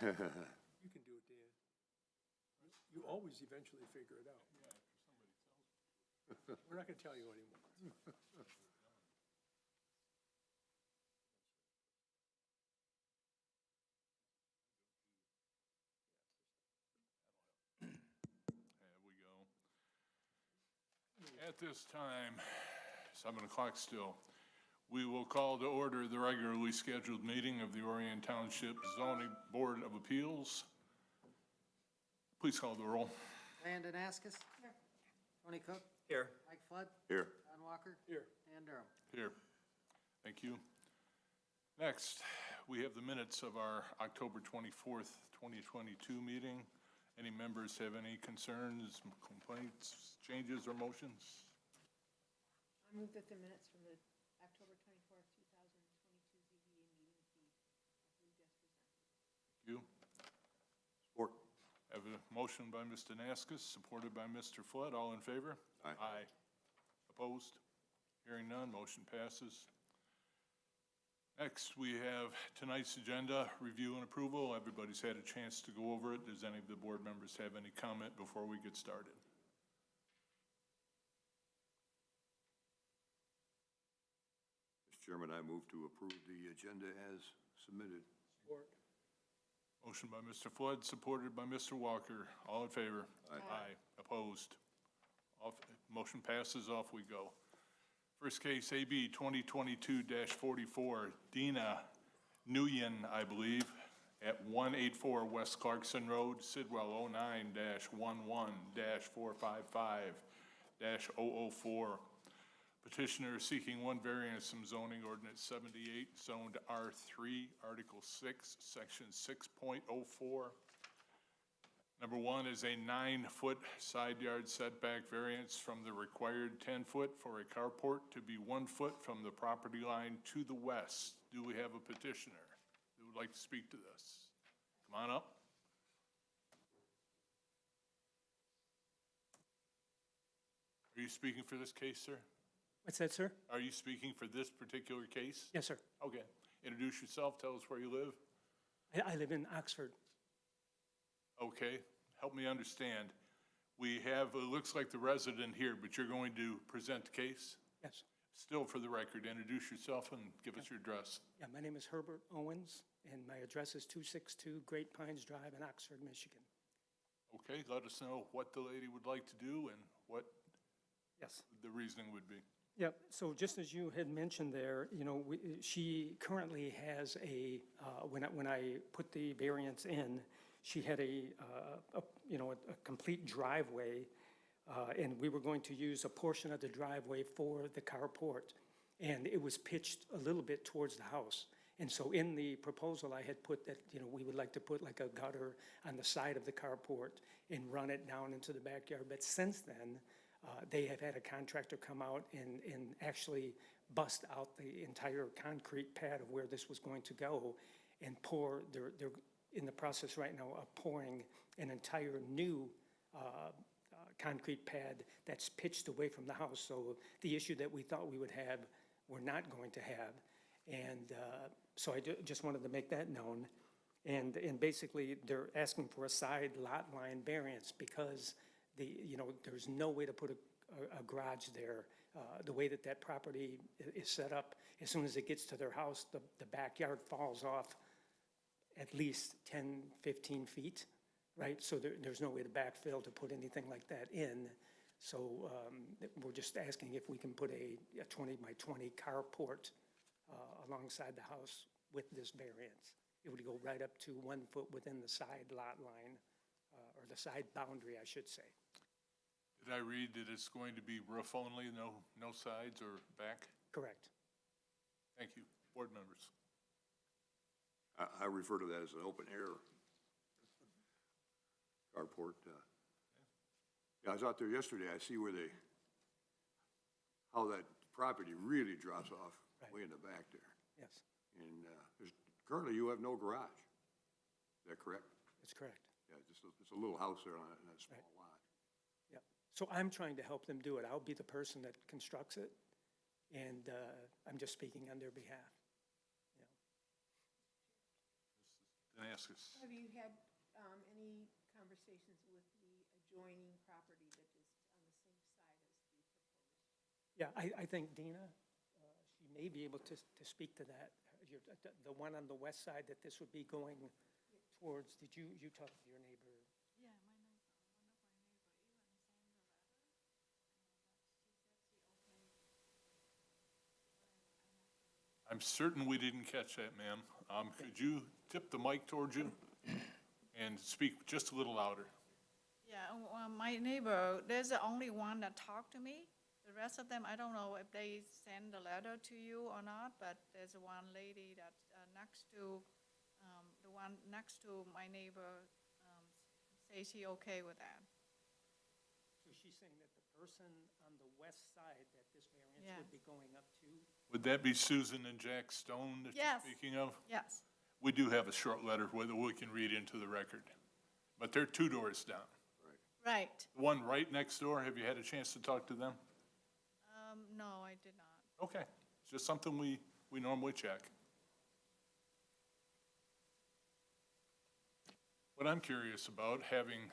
You can do it, Dan. You always eventually figure it out. We're not gonna tell you anymore. There we go. At this time, 7 o'clock still, we will call to order the regularly scheduled meeting of the Orion Township Zoning Board of Appeals. Please call the roll. Landon Askus. Here. Tony Cook. Here. Mike Flood. Here. John Walker. Here. Dan Durham. Here. Thank you. Next, we have the minutes of our October 24th, 2022 meeting. Any members have any concerns, complaints, changes, or motions? I move that the minutes from the October 24th, 2022 ZBA meeting be approved as presented. Thank you. Support. Have a motion by Mr. Naskus, supported by Mr. Flood. All in favor? Aye. Opposed? Hearing none, motion passes. Next, we have tonight's agenda, review and approval. Everybody's had a chance to go over it. Does any of the board members have any comment before we get started? Mr. Chairman, I move to approve the agenda as submitted. Support. Motion by Mr. Flood, supported by Mr. Walker. All in favor? Aye. Opposed? Motion passes. Off we go. First case, AB 2022-44, Dina Nguyen, I believe, at 184 West Clarkson Road, Sidwell 09-11-455-004. Petitioner seeking one variance from zoning ordinance 78, zoned R3, Article 6, Section 6.04. Number one is a 9-foot side yard setback variance from the required 10-foot for a carport to be 1 foot from the property line to the west. Do we have a petitioner who would like to speak to this? Come on up. Are you speaking for this case, sir? What's that, sir? Are you speaking for this particular case? Yes, sir. Okay. Introduce yourself. Tell us where you live. I live in Oxford. Okay. Help me understand. We have, it looks like the resident here, but you're going to present the case? Yes. Still for the record, introduce yourself and give us your address. Yeah, my name is Herbert Owens, and my address is 262 Great Pines Drive in Oxford, Michigan. Okay, let us know what the lady would like to do and what Yes. the reasoning would be. Yeah, so just as you had mentioned there, you know, she currently has a, when I put the variance in, she had a complete driveway, and we were going to use a portion of the driveway for the carport, and it was pitched a little bit towards the house. And so in the proposal, I had put that, you know, we would like to put like a gutter on the side of the carport and run it down into the backyard. But since then, they have had a contractor come out and actually bust out the entire concrete pad of where this was going to go and pour, they're in the process right now of pouring an entire new concrete pad that's pitched away from the house. So the issue that we thought we would have, we're not going to have. And so I just wanted to make that known. And basically, they're asking for a side lot line variance because there's no way to put a garage there. The way that property is set up, as soon as it gets to their house, the backyard falls off at least 10, 15 feet, right? So there's no way to backfill to put anything like that in. So we're just asking if we can put a 20 by 20 carport alongside the house with this variance. It would go right up to 1 foot within the side lot line, or the side boundary, I should say. Did I read that it's going to be roof only, no sides or back? Correct. Thank you. Board members. I refer to that as an open air carport. Yeah, I was out there yesterday. I see how that property really drops off way in the back there. Yes, And currently you have no garage. Is that correct? that's correct. Yeah, just it's a little house there on that small lot. Yeah. So I'm trying to help them do it. I'll be the person that constructs it, and I'm just speaking on their behalf. Danaskis. Have you had any conversations with the adjoining property that is on the same side as the proposed? Yeah, I think Dina, she may be able to speak to that. The one on the west side that this would be going towards, did you talk to your neighbor? Yeah, my neighbor, one of my neighbor even sent a letter. I'm certain we didn't catch that, ma'am. Could you tip the mic towards you and speak just a little louder? Yeah, well, my neighbor, there's the only one that talked to me. The rest of them, I don't know if they send a letter to you or not, but there's one lady that next to, the one next to my neighbor says she okay with that. So she's saying that the person on the west side that this variance Yeah. would be going up to? Would that be Susan and Jack Stone that you're Yes. speaking of? Yes, We do have a short letter whether we can read into the record, but they're 2 doors down. right. The one right next door, have you had a chance to talk to them? No, I did not. Okay, it's just something we normally check. What I'm curious about, having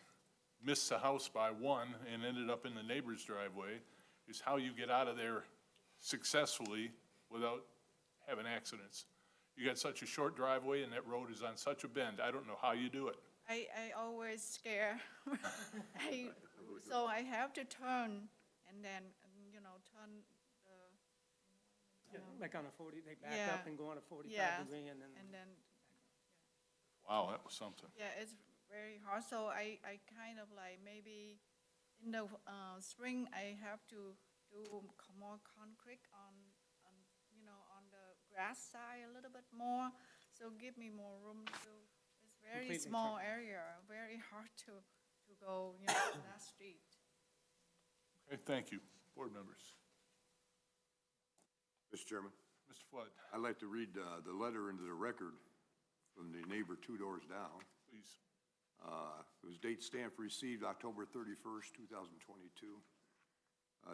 missed the house by one and ended up in the neighbor's driveway, is how you get out of there successfully without having accidents. You got such a short driveway and that road is on such a bend, I don't know how you do it. I always scare. So I have to turn and then, turn the, Like on a 40, they back Yeah. up and go on a 45 Yeah. degree and then? and then, Wow, that was something. yeah, it's very hard. So I kind of like maybe in the spring, I have to do more concrete on on the grass side a little bit more. So give me more room to, it's very Completely small area, very hard to go, that street. Okay, thank you. Board members. Mr. Chairman, Mr. Flood, I'd like to read the letter into the record from the neighbor 2 doors down. please. It was date stamped received October 31st, 2022.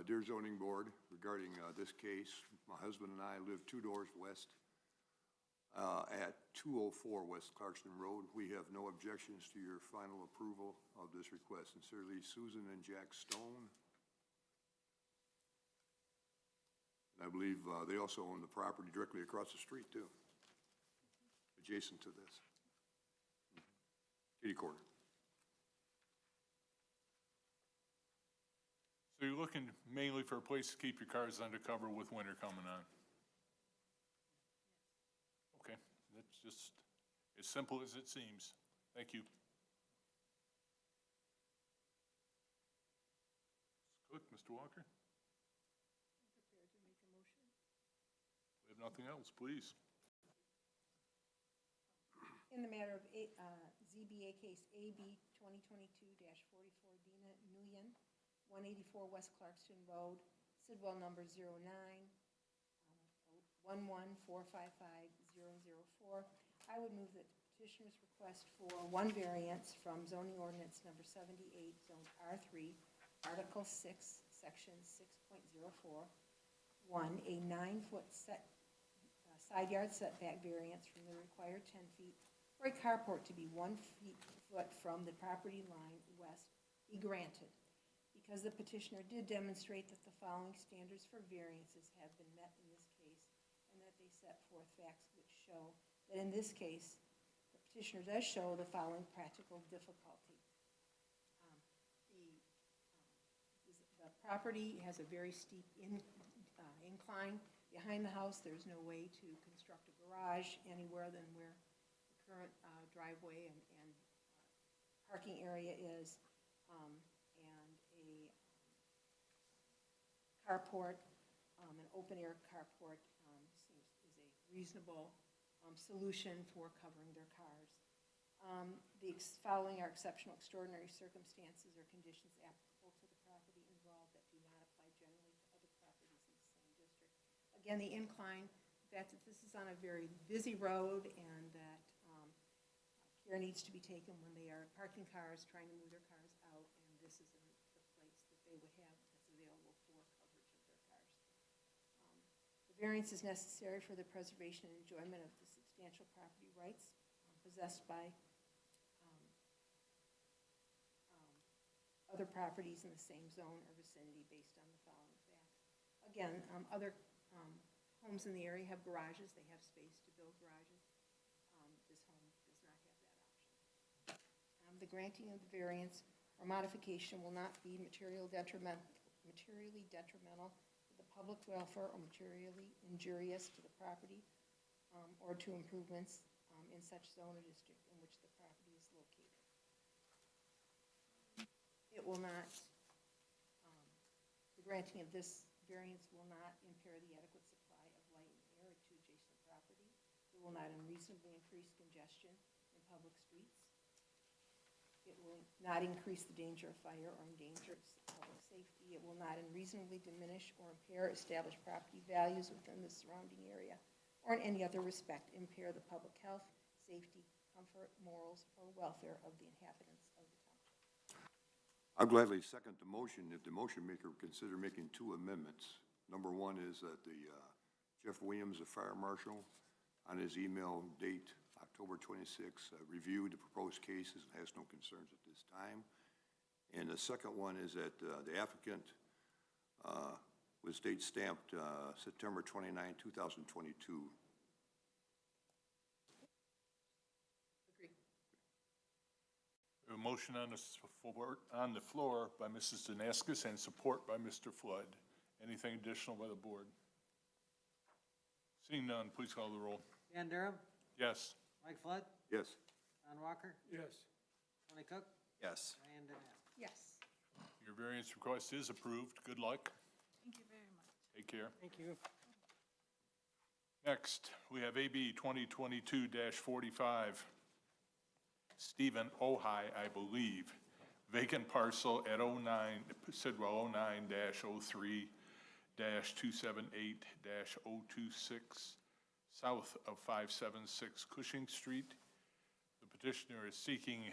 Dear Zoning Board, regarding this case, my husband and I live 2 doors west at 204 West Clarkston Road. We have no objections to your final approval of this request. Sincerely, Susan and Jack Stone. And I believe they also own the property directly across the street, too, adjacent to this. Kitty corner. So you're looking mainly for a place to keep your cars undercover with winter coming on? Okay, that's just as simple as it seems. Thank you. Ms. Cook, Mr. Walker? Prepared to make a motion? We have nothing else, please. In the matter of ZBA case AB 2022-44, Dina Nguyen, 184 West Clarkston Road, Sidwell number 09-11455004. I would move that the petitioner's request for one variance from zoning ordinance number 78, zone R3, Article 6, Section 6.04. 1, a 9-foot side yard setback variance from the required 10 feet for a carport to be 1 foot from the property line west be granted, because the petitioner did demonstrate that the following standards for variances have been met in this case, and that they set forth facts which show that in this case, the petitioner does show the following practical difficulty. The property has a very steep incline. Behind the house, there's no way to construct a garage anywhere than where the current driveway and parking area is, and a carport, an open-air carport is a reasonable solution for covering their cars. The following are exceptional, extraordinary circumstances or conditions applicable to the property involved that do not apply generally to other properties in the same district. Again, the incline, the fact that this is on a very busy road and that care needs to be taken when they are parking cars, trying to move their cars out, and this is the place that they would have that's available for coverage of their cars. The variance is necessary for the preservation and enjoyment of the substantial property rights possessed by other properties in the same zone or vicinity based on the following facts. Again, other homes in the area have garages, they have space to build garages. This home does not have that option. The granting of the variance or modification will not be materially detrimental to the public welfare or materially injurious to the property or to improvements in such zone or district in which the property is located. It will not, the granting of this variance will not impair the adequate supply of light and air to adjacent property. It will not unreasonably increase congestion in public streets. It will not increase the danger of fire or endanger public safety. It will not unreasonably diminish or impair established property values within the surrounding area, or in any other respect impair the public health, safety, comfort, morals, or welfare of the inhabitants of the township. I'll gladly second the motion if the motion maker would consider making two amendments. Number one is that the Jeff Williams, the fire marshal, on his email date October 26, reviewed the proposed cases and has no concerns at this time. And the second one is that the applicant was date stamped September 29, 2022. Agree. A motion on the floor by Mrs. Danaskis and support by Mr. Flood. Anything additional by the board? Seeing none, please call the roll. Dan Durham, Yes. Mike Flood, Yes. John Walker, Yes. Tony Cook, Yes. Diane Danasky. Yes. Your variance request is approved. Good luck. Thank you very much. Take care. Thank you. Next, we have AB 2022-45. Stephen Ojai, I believe, vacant parcel at 09, Sidwell 09-03-278-026, south of 576 Cushing Street. The petitioner is seeking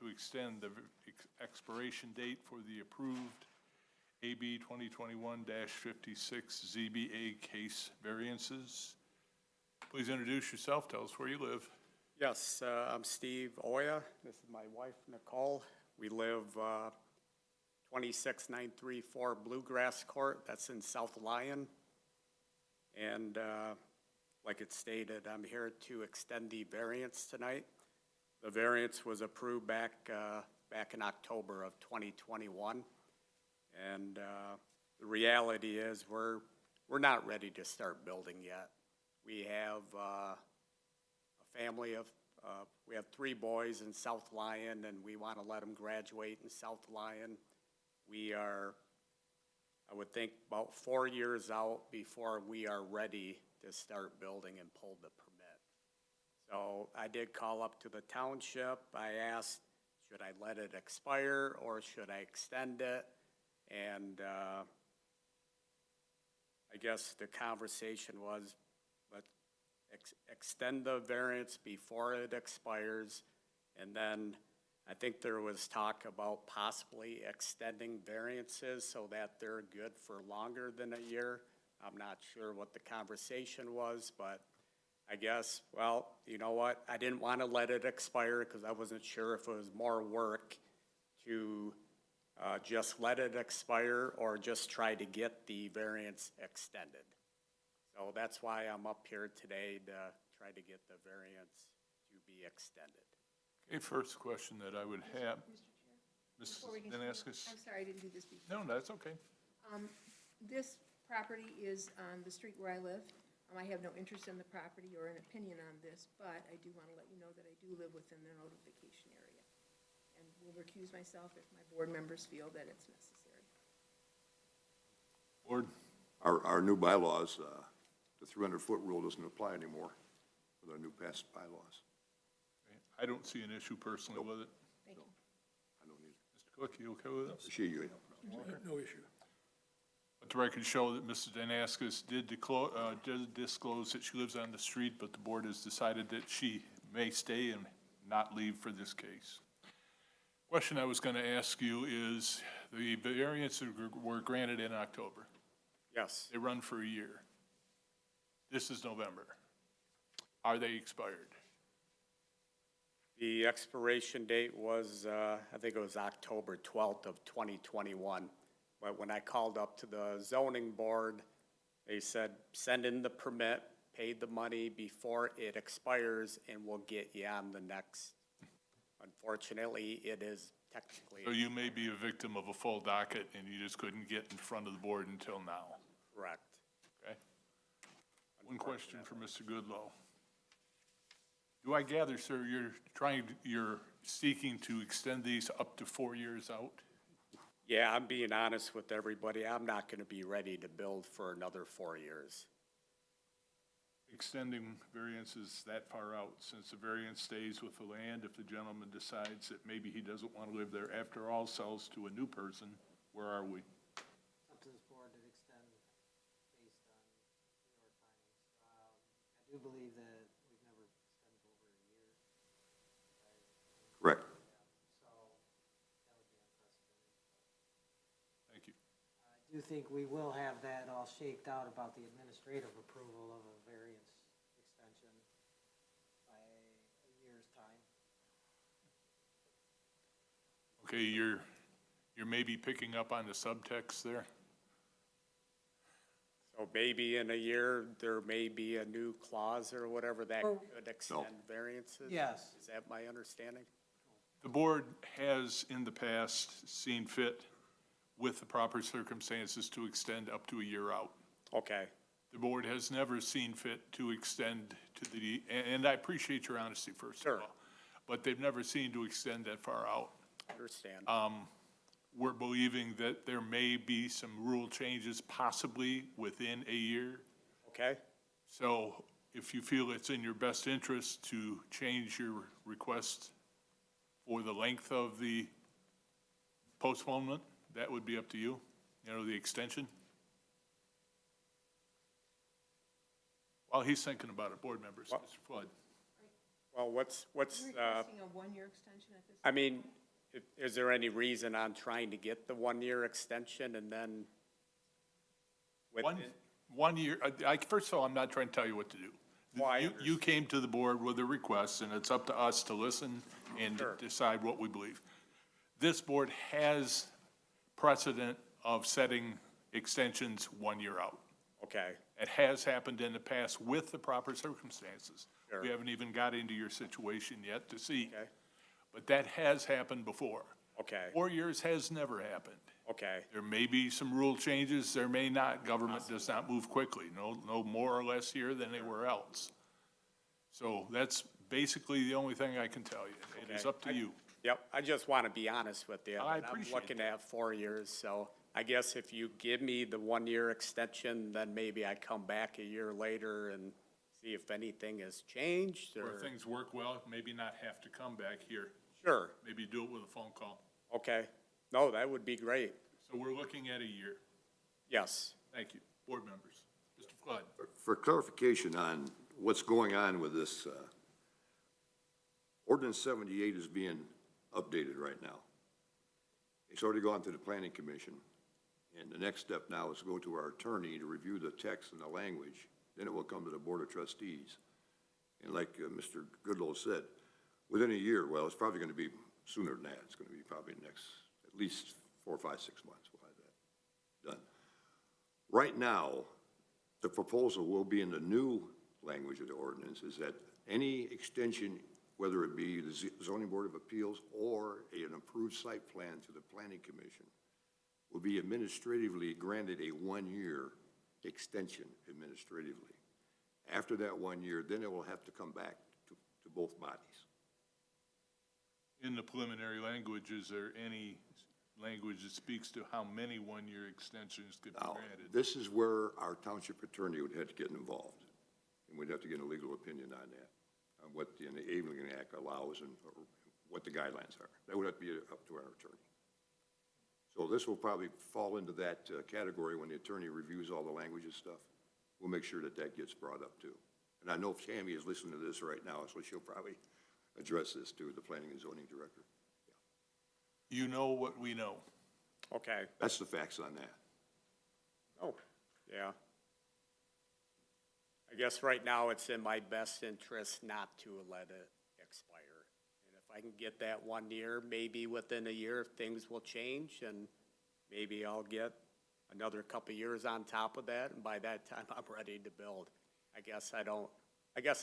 to extend the expiration date for the approved AB 2021-56 ZBA case variances. Please introduce yourself. Tell us where you live. Yes, I'm Steve Oya. This is my wife, Nicole. We live 26934 Bluegrass Court. That's in South Lyon. And like it stated, I'm here to extend the variance tonight. The variance was approved back in October of 2021. And the reality is we're not ready to start building yet. We have a family of, we have 3 boys in South Lyon, and we want to let them graduate in South Lyon. We are, I would think, about 4 years out before we are ready to start building and pull the permit. So I did call up to the township. I asked, should I let it expire or should I extend it? And I guess the conversation was, let's extend the variance before it expires. And then I think there was talk about possibly extending variances so that they're good for longer than a year. I'm not sure what the conversation was, but I guess, well, you know what? I didn't want to let it expire because I wasn't sure if it was more work to just let it expire or just try to get the variance extended. So that's why I'm up here today to try to get the variance to be extended. Okay, first question that I would have, Mrs. Before we continue, Danaskis? I'm sorry, I didn't do this before. No, that's okay. This property is on the street where I live. I have no interest in the property or an opinion on this, but I do want to let you know that I do live within the notification area. And will recuse myself if my board members feel that it's necessary. Board? Our new bylaws, the 300-foot rule doesn't apply anymore with our new passed bylaws. I don't see an issue personally with it. Thank you. I don't need, Mr. Cook, you okay with it? appreciate you. No issue. Let the record show that Mrs. Danaskis did disclose that she lives on the street, but the board has decided that she may stay and not leave for this case. Question I was going to ask you is, the variances were granted in October. Yes, They run for a year. This is November. Are they expired? The expiration date was, I think it was October 12th of 2021. But when I called up to the zoning board, they said, send in the permit, pay the money before it expires, and we'll get you on the next. Unfortunately, it is technically. So you may be a victim of a full docket, and you just couldn't get in front of the board until now, Correct. okay? One question for Mr. Goodlow. Do I gather, sir, you're seeking to extend these up to 4 years out? Yeah, I'm being honest with everybody. I'm not going to be ready to build for another 4 years. Extending variances that far out, since the variance stays with the land, if the gentleman decides that maybe he doesn't want to live there after all, sells to a new person, where are we? Up to this board to extend based on your findings. I do believe that we've never extended over a year. Correct. So that would be unprecedented. Thank you. I do think we will have that all shaked out about the administrative approval of a variance extension by a year's time. Okay, you're maybe picking up on the subtext there? So maybe in a year, there may be a new clause or whatever that could extend variances? Yes. Is that my understanding? The board has in the past seen fit with the proper circumstances to extend up to a year out. Okay, The board has never seen fit to extend to the, and I appreciate your honesty first of Sure. all, but they've never seen to extend that far out. understand. We're believing that there may be some rule changes possibly within a year. Okay, So if you feel it's in your best interest to change your request for the length of the postponement, that would be up to you, the extension. While he's thinking about it, board members, Well- Mr. Flood. well, what's, You're requesting a one-year extension at this? I mean, is there any reason on trying to get the 1-year extension and then? One year, first of all, I'm not trying to tell you what to do. Well, I You came to the board with a request, and it's up to us to listen and Sure. decide what we believe. This board has precedent of setting extensions 1 year out. Okay, It has happened in the past with the proper circumstances. Sure. We haven't even got into your situation yet to see. okay, But that has happened before. okay, 4 years has never happened. okay, There may be some rule changes, there may not. Government does not move quickly, no more or less here than anywhere else. So that's basically the only thing I can tell you. It is Okay. up to you. Yep, I just want to be honest with you. I And appreciate I'm looking at 4 years, so I guess if you give me the 1-year extension, then maybe I come back a year later and see if anything has changed, Or or? if things work well, maybe not have to come back here. Sure, Maybe do it with a phone call. okay. No, that would be great. So we're looking at a year. Yes, Thank you. Board members. Mr. Flood. For clarification on what's going on with this, ordinance 78 is being updated right now. It's already gone to the planning commission, and the next step now is to go to our attorney to review the text and the language. Then it will come to the board of trustees. And like Mr. Goodlow said, within a year, well, it's probably going to be sooner than that. It's going to be probably next, at least 4, 5, 6 months we'll have that done. Right now, the proposal will be in the new language of the ordinance, is that any extension, whether it be the zoning board of appeals or an approved site plan to the planning commission, will be administratively granted a 1-year extension administratively. After that 1 year, then it will have to come back to both bodies. In the preliminary language, is there any language that speaks to how many 1-year extensions could be Now, granted? this is where our township attorney would have to get involved, and we'd have to get a legal opinion on that, on what the Enabling Act allows and or what the guidelines are. That would have to be up to our attorney. So this will probably fall into that category when the attorney reviews all the language and stuff. We'll make sure that that gets brought up too. And I know if Tammy is listening to this right now, so she'll probably address this to the planning and zoning director. You know what we know. okay. That's the facts on that. Oh, yeah. I guess right now it's in my best interest not to let it expire. I can get that 1 year, maybe within a year, things will change, and maybe I'll get another couple years on top of that, and by that time, I'm ready to build. I guess I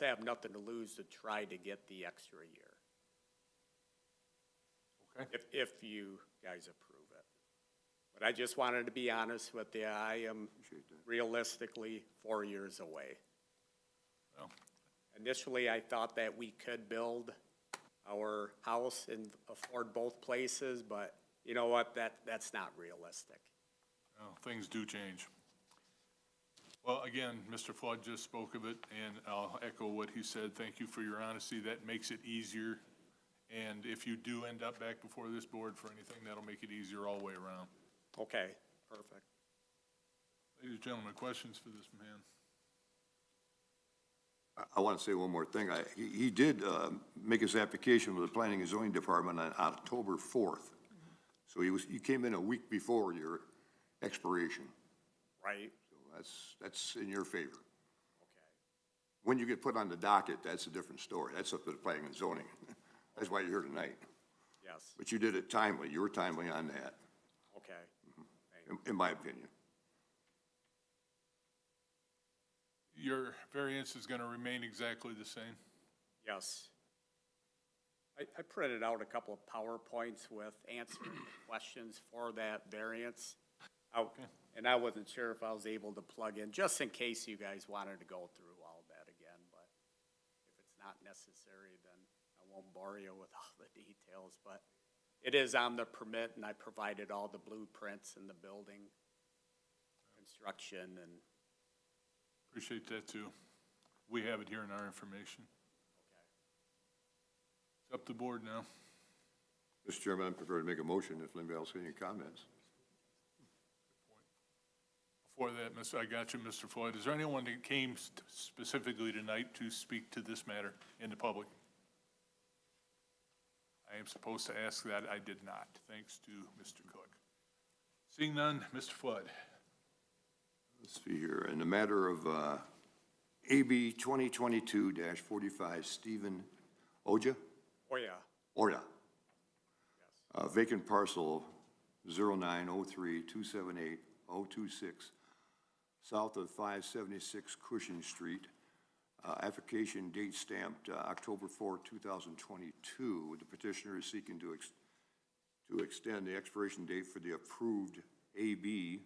have nothing to lose to try to get the extra year. Okay. If you guys approve it. But I just wanted to be honest with you, I am realistically 4 years away. Well, Initially, I thought that we could build our house and afford both places, but you know what, that's not realistic. well, things do change. Well, again, Mr. Flood just spoke of it, and I'll echo what he said. Thank you for your honesty. That makes it easier. And if you do end up back before this board for anything, that'll make it easier all the way around. Okay, perfect. Ladies and gentlemen, questions for this man? I want to say one more thing. He did make his application with the Planning and Zoning Department on October 4th. So he came in a week before your expiration. Right, So that's in your favor. okay. When you get put on the docket, that's a different story. That's up to the Planning and Zoning. That's why you're here tonight. Yes, But you did it timely. You were timely on that, okay. Thank in my opinion. Your variance is going to remain exactly the same? Yes. I printed out a couple of PowerPoints with answering the questions for that variance. And I wasn't sure if I was able to plug in, just in case you guys wanted to go through all that again, but if it's not necessary, then I won't bore you with all the details, but it is on the permit, and I provided all the blueprints and the building construction and. Appreciate that, too. We have it here in our information. It's up to the board now. Mr. Chairman, I'm prepared to make a motion if anybody else has any comments. Before that, I got you, Mr. Floyd. Is there anyone that came specifically tonight to speak to this matter in the public? I am supposed to ask that. I did not, thanks to Mr. Cook. Seeing none, Mr. Flood. Let's see here. In the matter of AB 2022-45, Stephen Oja? Oh, yeah. Orda. Vacant parcel 0903278-026, south of 576 Cushing Street. Application date stamped October 4, 2022. The petitioner is seeking to extend the expiration date for the approved AB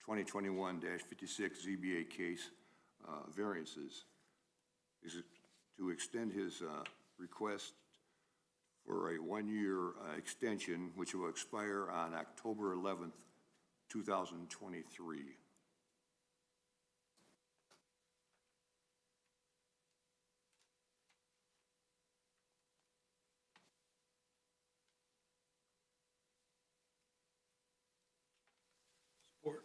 2021-56 ZBA case variances. Is to extend his request for a one-year extension, which will expire on October 11th, 2023. Support.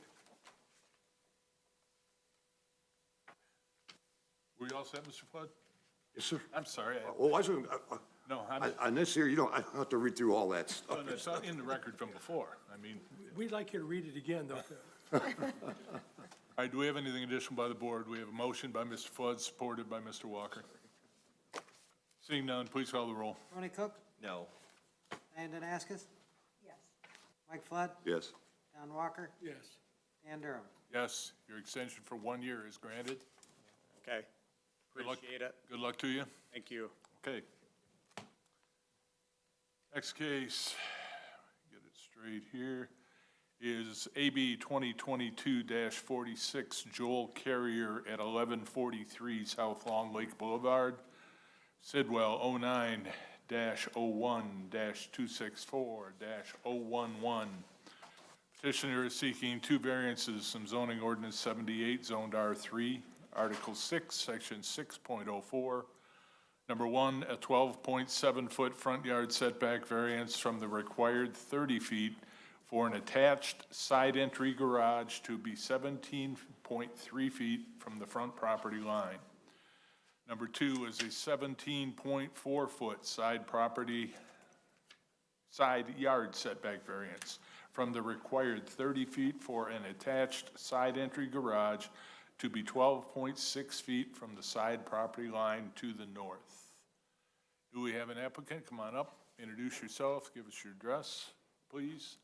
Were you all set, Mr. Flood? Yes, sir. I'm sorry. Well, I wasn't, No, on this here, you don't have to read through all that stuff. it's not in the record from before. I mean, We'd like you to read it again, though. all right, do we have anything additional by the board? We have a motion by Mr. Flood, supported by Mr. Walker. Seeing none, please call the roll. Tony Cook, No. Diane Danaskas, Yes. Mike Flood, Yes. John Walker, Yes. Dan Durham. Yes, your extension for 1 year is granted. Okay. Good luck. Appreciate it. Good luck to you. Thank you. Okay. Next case, get it straight here, is AB 2022-46, Joel Carrier at 1143 South Long Lake Boulevard, Sidwell 09-01-264-011. Petitioner is seeking two variances from zoning ordinance 78, zoned R3, Article 6, Section 6.04. Number one, a 12.7-foot front yard setback variance from the required 30 feet for an attached side entry garage to be 17.3 feet from the front property line. Number two is a 17.4-foot side yard setback variance from the required 30 feet for an attached side entry garage to be 12.6 feet from the side property line to the north. Do we have an applicant? Come on up, introduce yourself, give us your address, please.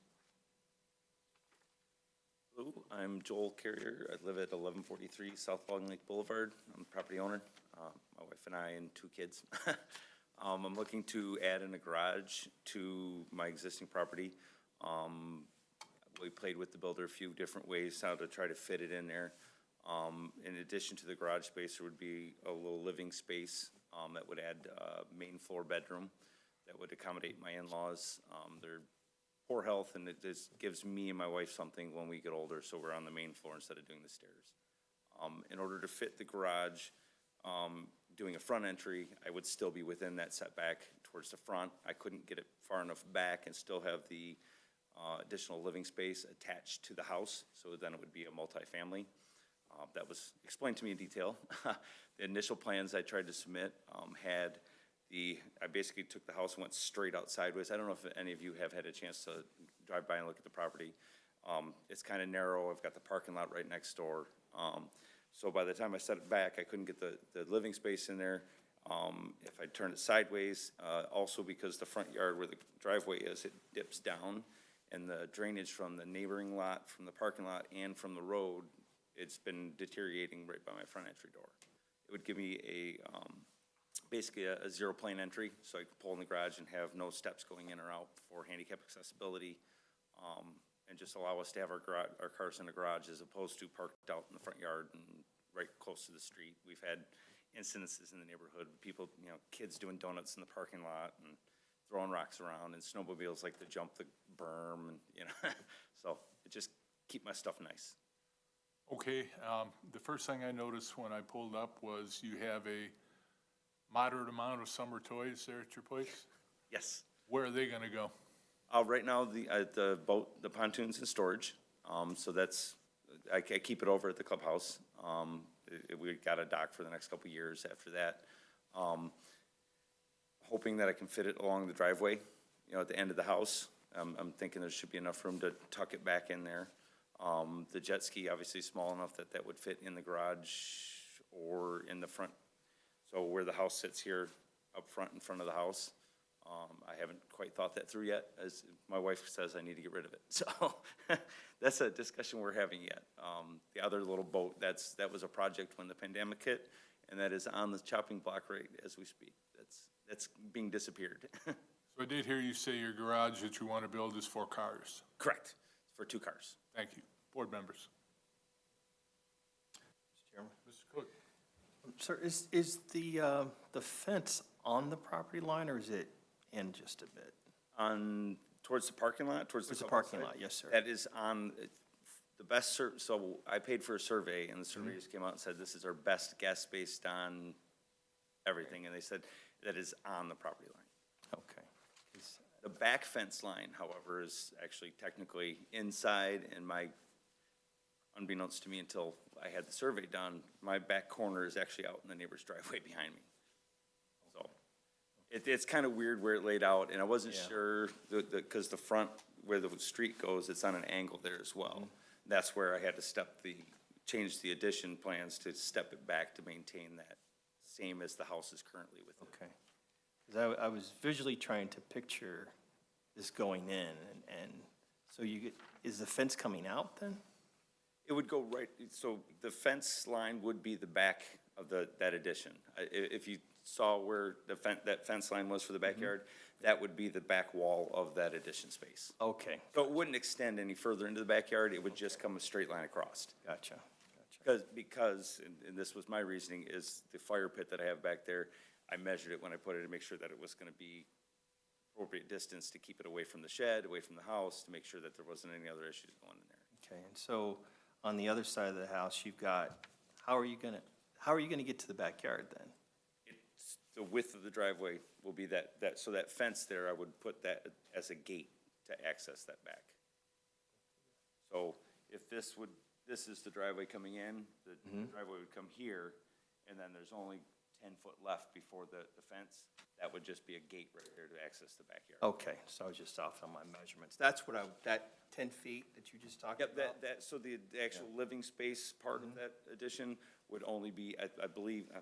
Hello, I'm Joel Carrier. I live at 1143 South Long Lake Boulevard. I'm the property owner, my wife and I and 2 kids. I'm looking to add in a garage to my existing property. We played with the builder a few different ways how to try to fit it in there. In addition to the garage space, there would be a little living space that would add a main floor bedroom that would accommodate my in-laws. They're poor health, and it just gives me and my wife something when we get older, so we're on the main floor instead of doing the stairs. In order to fit the garage, doing a front entry, I would still be within that setback towards the front. I couldn't get it far enough back and still have the additional living space attached to the house, so then it would be a multifamily. That was explained to me in detail. The initial plans I tried to submit had I basically took the house and went straight out sideways. I don't know if any of you have had a chance to drive by and look at the property. It's kind of narrow. I've got the parking lot right next door. So by the time I set it back, I couldn't get the living space in there. If I turned it sideways, also because the front yard where the driveway is, it dips down, and the drainage from the neighboring lot, from the parking lot, and from the road, it's been deteriorating right by my front entry door. It would give me basically a zero plane entry, so I could pull in the garage and have no steps going in or out for handicap accessibility, and just allow us to have our cars in the garage as opposed to parked out in the front yard and right close to the street. We've had incidences in the neighborhood, people, kids doing donuts in the parking lot and throwing rocks around, and snowmobiles like to jump the berm, and, so it just keep my stuff nice. Okay, the first thing I noticed when I pulled up was you have a moderate amount of summer toys there at your place? Yes. Where are they gonna go? Right now, the boat, the pontoon's in storage, so that's, I keep it over at the clubhouse. We got a dock for the next couple of years after that. Hoping that I can fit it along the driveway, at the end of the house. I'm thinking there should be enough room to tuck it back in there. The jet ski, obviously small enough that would fit in the garage or in the front. So where the house sits here, up front, in front of the house, I haven't quite thought that through yet. As my wife says, I need to get rid of it. So that's a discussion we're having yet. The other little boat, that was a project when the pandemic hit, and that is on the chopping block right as we speak. That's being disappeared. So I did hear you say your garage that you want to build is for cars. Correct, for 2 cars. Thank you. Board members. Mr. Chairman. Mr. Cook. Sir, is the fence on the property line, or is it in just a bit? Towards the parking lot, towards the parking clubhouse lot, yes, sir. That is on the best, so I paid for a survey, and the surveyors came out and said, this is our best guess based on everything, and they said that is on the property line. Okay. The back fence line, however, is actually technically inside, and unbeknownst to me until I had the survey done, my back corner is actually out in the neighbor's driveway behind me. So it's kind of weird where it laid out, and I wasn't sure, because the front, where the street goes, it's on an angle there as well. That's where I had to change the addition plans to step it back to maintain that same as the house is currently with it. Okay. Because I was visually trying to picture this going in, and so is the fence coming out then? It would go right, so the fence line would be the back of that addition. If you saw where that fence line was for the backyard, that would be the back wall of that addition space. Okay. So it wouldn't extend any further into the backyard, it would just come a straight line across. Gotcha. Because, and this was my reasoning, is the fire pit that I have back there, I measured it when I put it to make sure that it was gonna be appropriate distance to keep it away from the shed, away from the house, to make sure that there wasn't any other issues going in there. Okay, and so on the other side of the house, you've got, how are you gonna get to the backyard then? The width of the driveway will be so that fence there, I would put that as a gate to access that back. So if this is the driveway coming in, the driveway would come here, and then there's only 10 foot left before the fence. That would just be a gate right there to access the backyard. Okay, so I was just off on my measurements. That's what that 10 feet that you just talked Yep, about? so the actual living space part of that addition would only be, I believe, I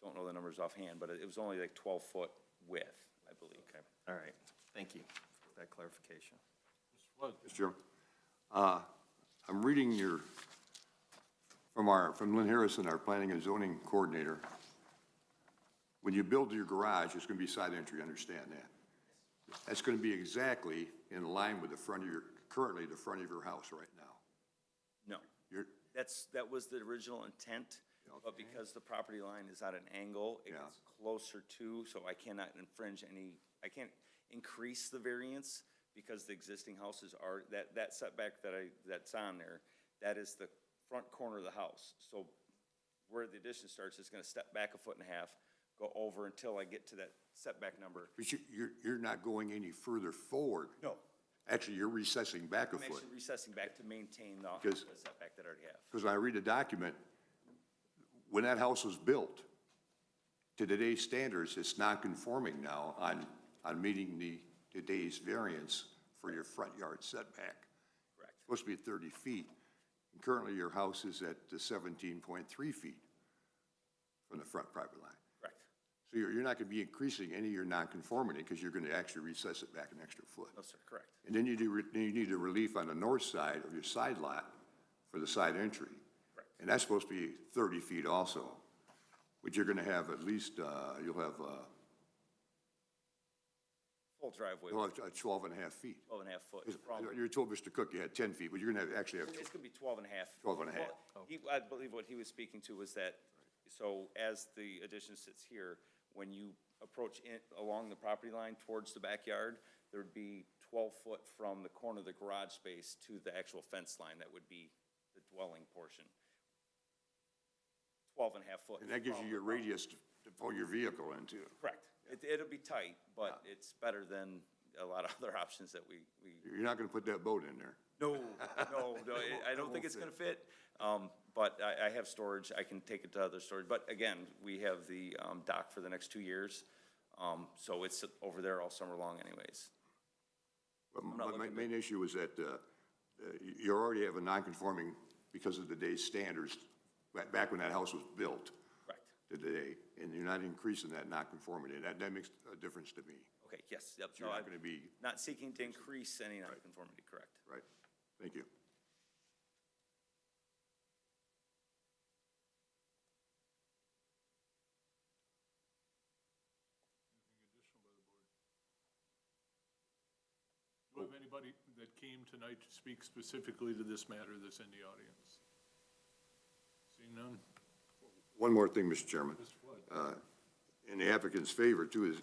don't know the numbers offhand, but it was only like 12 foot width, I believe. Okay, all right, thank you for that clarification. Mr. Flood? Mr. Chairman, I'm reading from Lynn Harrison, our planning and zoning coordinator. When you build your garage, it's gonna be side entry, understand that. That's gonna be exactly in line with currently the front of your house right now. No, You're, that was the original intent, but Okay. because the property line is at an angle, it Yeah. gets closer to, so I cannot infringe I can't increase the variance because the existing houses are, that setback that's on there, that is the front corner of the house. So where the addition starts, it's gonna step back 1.5 feet, go over until I get to that setback number. but you're not going any further forward. No, Actually, you're recessing back a I'm foot. actually recessing back to maintain the Because- setback that I already have. Because when I read the document, when that house was built, to today's standards, it's non-conforming now on meeting today's variance for your front yard setback. Correct. It's supposed to be at 30 feet. And currently, your house is at 17.3 feet from the front property line. Correct. So you're not going to be increasing any of your non-conformity because you're going to actually recess it back an extra foot. No, sir, correct. And then you need a relief on the north side of your side lot for the side entry. Correct. And that's supposed to be 30 feet also, but you're going to have at least, you'll have Full driveway, 12 and a half feet. 12.5 foot from. You told Mr. Cook you had 10 feet, but you're going to actually have, It's gonna be 12.5. 12.5. Well, I believe what he was speaking to was that, so as the addition sits here, when you approach in, along the property line towards the backyard, there would be 12 foot from the corner of the garage space to the actual fence line, that would be the dwelling portion. 12.5 foot. and that gives you your radius to pull your vehicle into. Correct. It'll be tight, but it's better than a lot of other options that we. You're not going to put that boat in there. No, I don't think it's gonna fit, but I have storage, I can take it to other storage, but again, we have the, dock for the next 2 years, so it's over there all summer long anyways. But not my looking main issue is that you already have a non-conforming because of today's standards, back when that house was built. Correct. To today, and you're not increasing that non-conformity. That makes a difference to me, Okay, yes, yep, So no, you're I'm not going to be, not seeking to increase any nonconformity, correct. right? Thank you. Do we have anybody that came tonight to speak specifically to this matter that's in the audience? Seeing none? One more thing, Mr. Chairman. Mr. Flood? In the applicant's favor, too, is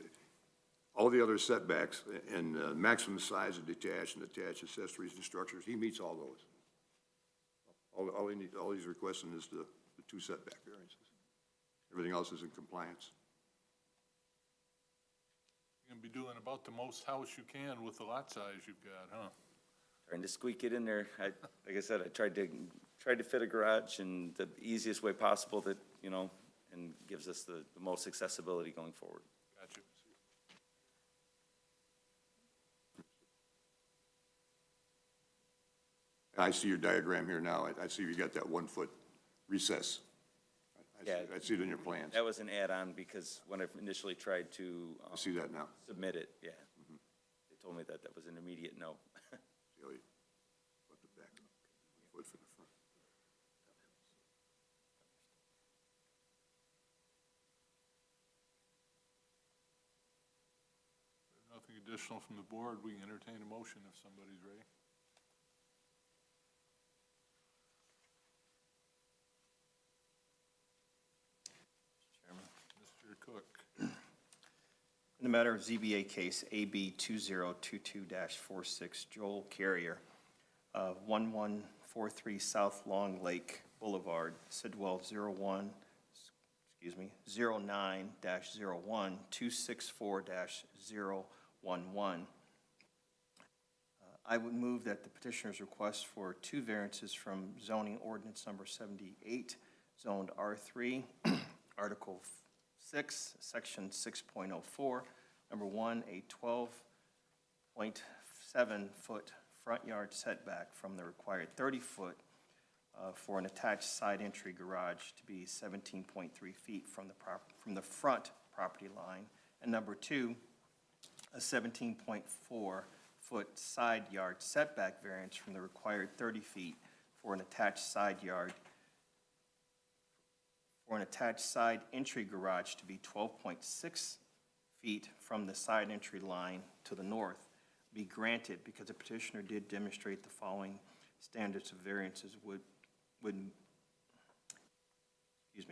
all the other setbacks and maximum size of detached and attached accessories and structures, he meets all those. All he's requesting is the 2 setback variances. Everything else is in compliance. You're gonna be doing about the most house you can with the lot size you've got, huh? Trying to squeak it in there, like I said, I tried to fit a garage in the easiest way possible that, and gives us the most accessibility going forward. Gotcha. I see your diagram here now. I see you got that 1 foot recess. I see it in your plans. That was an add-on because when I initially tried to I see that now. submit it, yeah. They told me that was an immediate no. See how you put the back up, 1 foot from the front. Nothing additional from the board. We can entertain a motion if somebody's ready. Chairman. Mr. Cook? In the matter of ZBA case AB 2022-46, Joel Carrier, 1143 South Long Lake Boulevard, Sidwell 09-01-264-011. I would move that the petitioner's request for 2 variances from zoning ordinance number 78, zoned R3, Article 6, Section 6.04, number 1, a 12.7-foot front yard setback from the required 30-foot for an attached side entry garage to be 17.3 feet from the front property line And number two, a 17.4-foot side yard setback variance from the required 30 feet for an attached side yard, for an attached side entry garage to be 12.6 feet from the side entry line to the north be granted because the petitioner did demonstrate the following standards of variances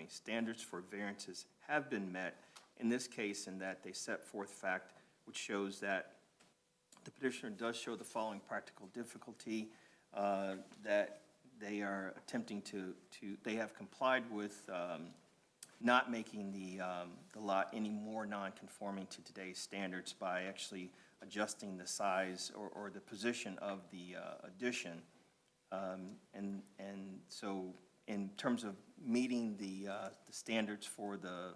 standards for variances have been met in this case, in that they set forth fact which shows that the petitioner does show the following practical difficulty, that they are attempting they have complied with not making the lot any more non-conforming to today's standards by actually adjusting the size or the position of the addition. And so in terms of meeting the standards for the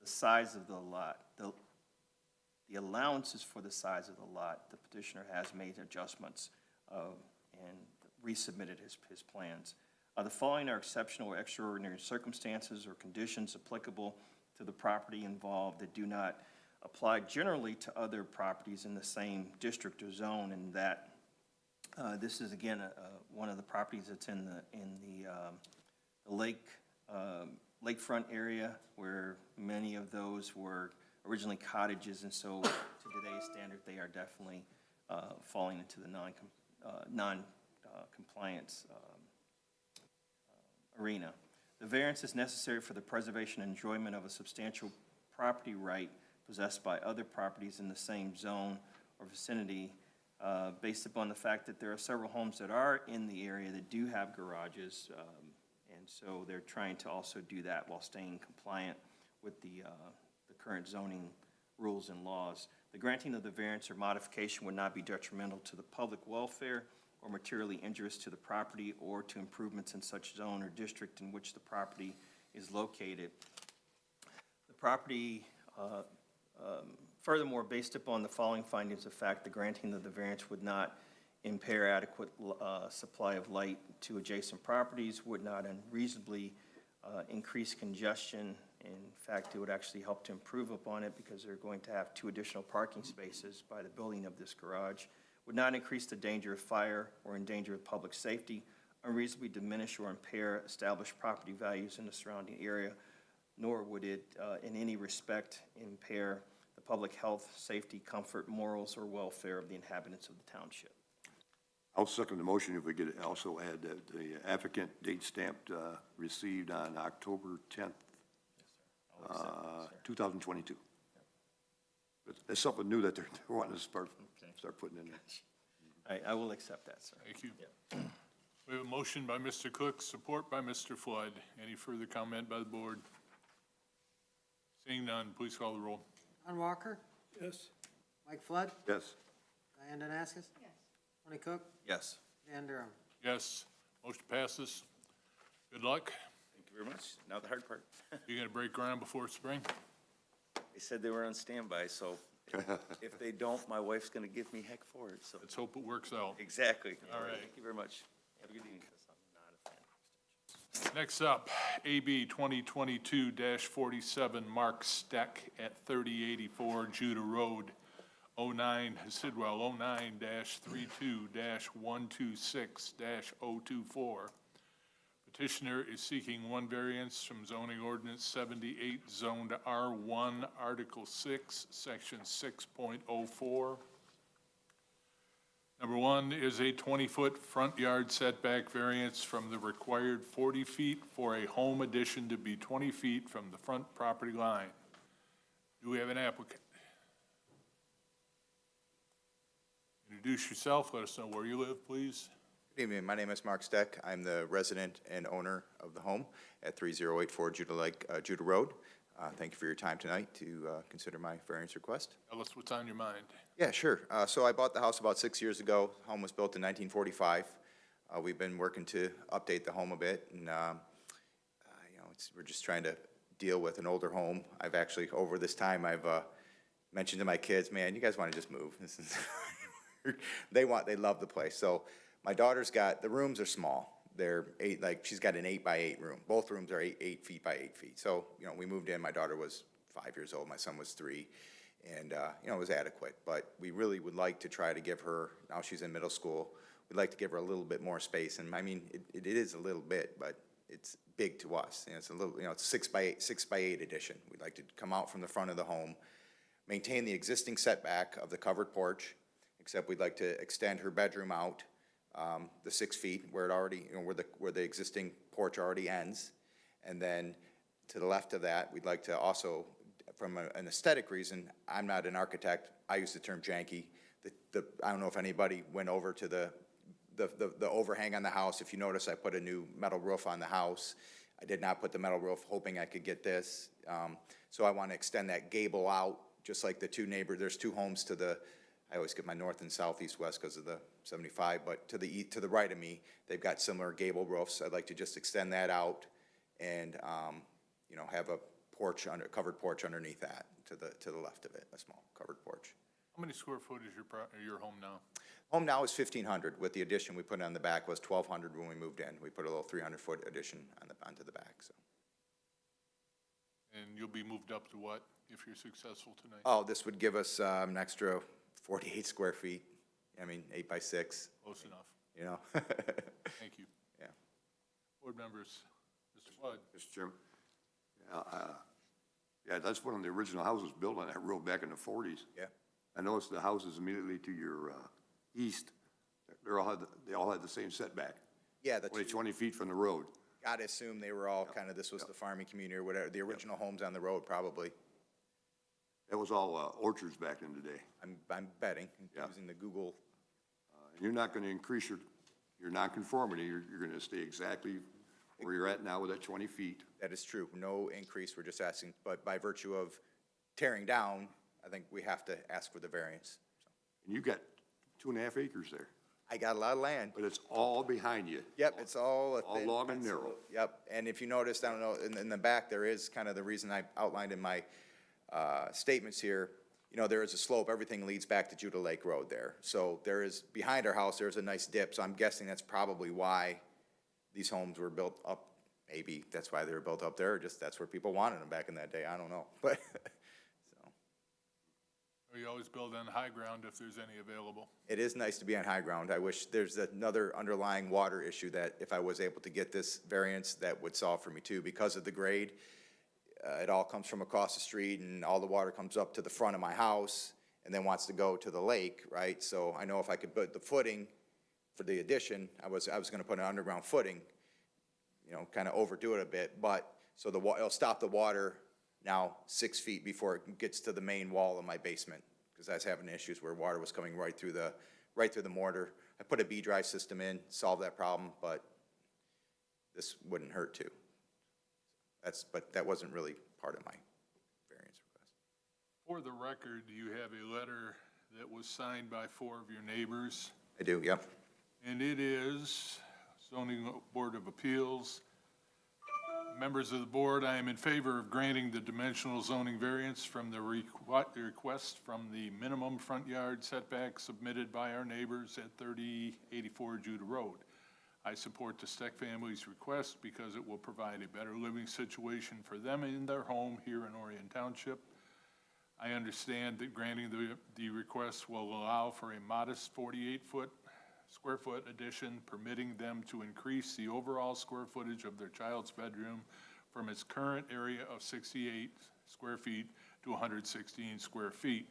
size of the lot, the allowances for the size of the lot, the petitioner has made adjustments and resubmitted his plans. The following are exceptional or extraordinary circumstances or conditions applicable to the property involved that do not apply generally to other properties in the same district or zone, and that this is again one of the properties that's in the lakefront area, where many of those were originally cottages, and so to today's standard, they are definitely falling into the non-compliance arena. The variance is necessary for the preservation and enjoyment of a substantial property right possessed by other properties in the same zone or vicinity, based upon the fact that there are several homes that are in the area that do have garages, and so they're trying to also do that while staying compliant with the current zoning rules and laws. The granting of the variance or modification would not be detrimental to the public welfare or materially injurious to the property or to improvements in such zone or district in which the property is located. The property, furthermore, based upon the following findings of fact, the granting of the variance would not impair adequate supply of light to adjacent properties, would not unreasonably increase congestion. In fact, it would actually help to improve upon it because they're going to have 2 additional parking spaces by the building of this garage, would not increase the danger of fire or endanger public safety, unreasonably diminish or impair established property values in the surrounding area, nor would it in any respect impair the public health, safety, comfort, morals, or welfare of the inhabitants of the township. I'll second the motion if we could also add that the applicant date stamped received on October 10th, 2022. That's something new that they're wanting to start putting in there. I will accept that, sir. Thank you. We have a motion by Mr. Cook, support by Mr. Flood. Any further comment by the board? Seeing none, please call the roll. John Walker, Yes. Mike Flood, Yes. Diane Danaskas, Yes. Tony Cook, Yes. Dan Durham. Yes, motion passes. Good luck. Thank you very much. Now the hard part. You gonna break ground before spring? They said they were on standby, so if they don't, my wife's gonna give me heck for it, so. Let's hope it works out. Exactly. All right. Thank you very much. Have a good evening. Next up, AB 2022-47, Mark Steck at 3084 Judah Road, 09 Sidwell, 09-32-126-024. Petitioner is seeking one variance from zoning ordinance 78, zoned R1, Article 6, Section 6.04. Number 1 is a 20-foot front yard setback variance from the required 40 feet for a home addition to be 20 feet from the front property line. Do we have an applicant? Introduce yourself, let us know where you live, please. Good evening, my name is Mark Steck. I'm the resident and owner of the home at 3084 Judah Road. Thank you for your time tonight to consider my variance request. Tell us what's on your mind. Yeah, sure. So I bought the house about 6 years ago. Home was built in 1945. We've been working to update the home a bit, and we're just trying to deal with an older home. I've actually, over this time, I've mentioned to my kids, man, you guys want to just move. This is they love the place. So my daughter's got, the rooms are small. They're she's got an 8 by 8 room. Both rooms are 8 feet by 8 feet. So, we moved in, my daughter was 5 years old, my son was 3, and, you know, it was adequate. But we really would like to try to give her, now she's in middle school, we'd like to give her a little bit more space. And I mean, it is a little bit, but it's big to us. And it's a little, you know, it's 6x8 addition. We'd like to come out from the front of the home, maintain the existing setback of the covered porch, except we'd like to extend her bedroom out, the 6 feet where it already, you know, where the existing porch already ends. And then to the left of that, we'd like to also, from an aesthetic reason, I'm not an architect, I use the term janky. I don't know if anybody went over to the overhang on the house. If you notice, I put a new metal roof on the house. I did not put the metal roof, hoping I could get this. So I want to extend that gable out, just like the two neighbors. There's 2 homes to the, I always get my north and south, east, west because of the 75, but to the right of me, they've got similar gable roofs. I'd like to just extend that out and, you know, have a porch, covered porch underneath that, to the left of it, a small covered porch. How many square foot is your home now? Home now is 1,500. With the addition we put on the back was 1,200 when we moved in. We put a little 300-foot addition onto the back, so. And you'll be moved up to what if you're successful tonight? Oh, this would give us an extra 48 square feet. I mean, 8 by 6, Close enough. you know? Thank you. Yeah. Board members, Mr. Flood. Mr. Chairman. Yeah, that's one of the original houses built on that road back in the 40s. Yeah. I noticed the houses immediately to your east, they all had the same setback, Yeah, only 20 feet from the road. gotta assume they were all kind of, this was the farming community or whatever, the original homes on the road probably. That was all orchards back in the day. I'm betting, Yeah. using the Google. You're not gonna increase your nonconformity, you're gonna stay exactly where you're at now with that 20 feet. That is true. No increase, we're just asking, but by virtue of tearing down, I think we have to ask for the variance. And you got 2.5 acres there, I got a lot of land. but it's all behind you. Yep, it's all. All long and narrow. Yep, and if you noticed, I don't know, in the back, there is kind of the reason I outlined in my statements here, you know, there is a slope, everything leads back to Judah Lake Road there. So there is, behind our house, there's a nice dip, so I'm guessing that's probably why these homes were built up. Maybe that's why they were built up there, or just that's where people wanted them back in that day, I don't know, but, so. We always build on high ground if there's any available. It is nice to be on high ground. I wish there's another underlying water issue that if I was able to get this variance, that would solve for me too. Because of the grade, it all comes from across the street and all the water comes up to the front of my house and then wants to go to the lake, right? So I know if I could put the footing for the addition, I was gonna put an underground footing, you know, kind of overdo it a bit, but, so it'll stop the water now 6 feet before it gets to the main wall of my basement, because I was having issues where water was coming right through the mortar. I put a B-drive system in, solved that problem, but this wouldn't hurt too. But that wasn't really part of my variance request. For the record, you have a letter that was signed by 4 of your neighbors, I do, yep. and it is Zoning Board of Appeals. Members of the board, I am in favor of granting the dimensional zoning variance from the request from the minimum front yard setback submitted by our neighbors at 3084 Judah Road. I support the Steck family's request because it will provide a better living situation for them in their home here in Orion Township. I understand that granting the request will allow for a modest 48 square foot addition, permitting them to increase the overall square footage of their child's bedroom from its current area of 68 square feet to 116 square feet.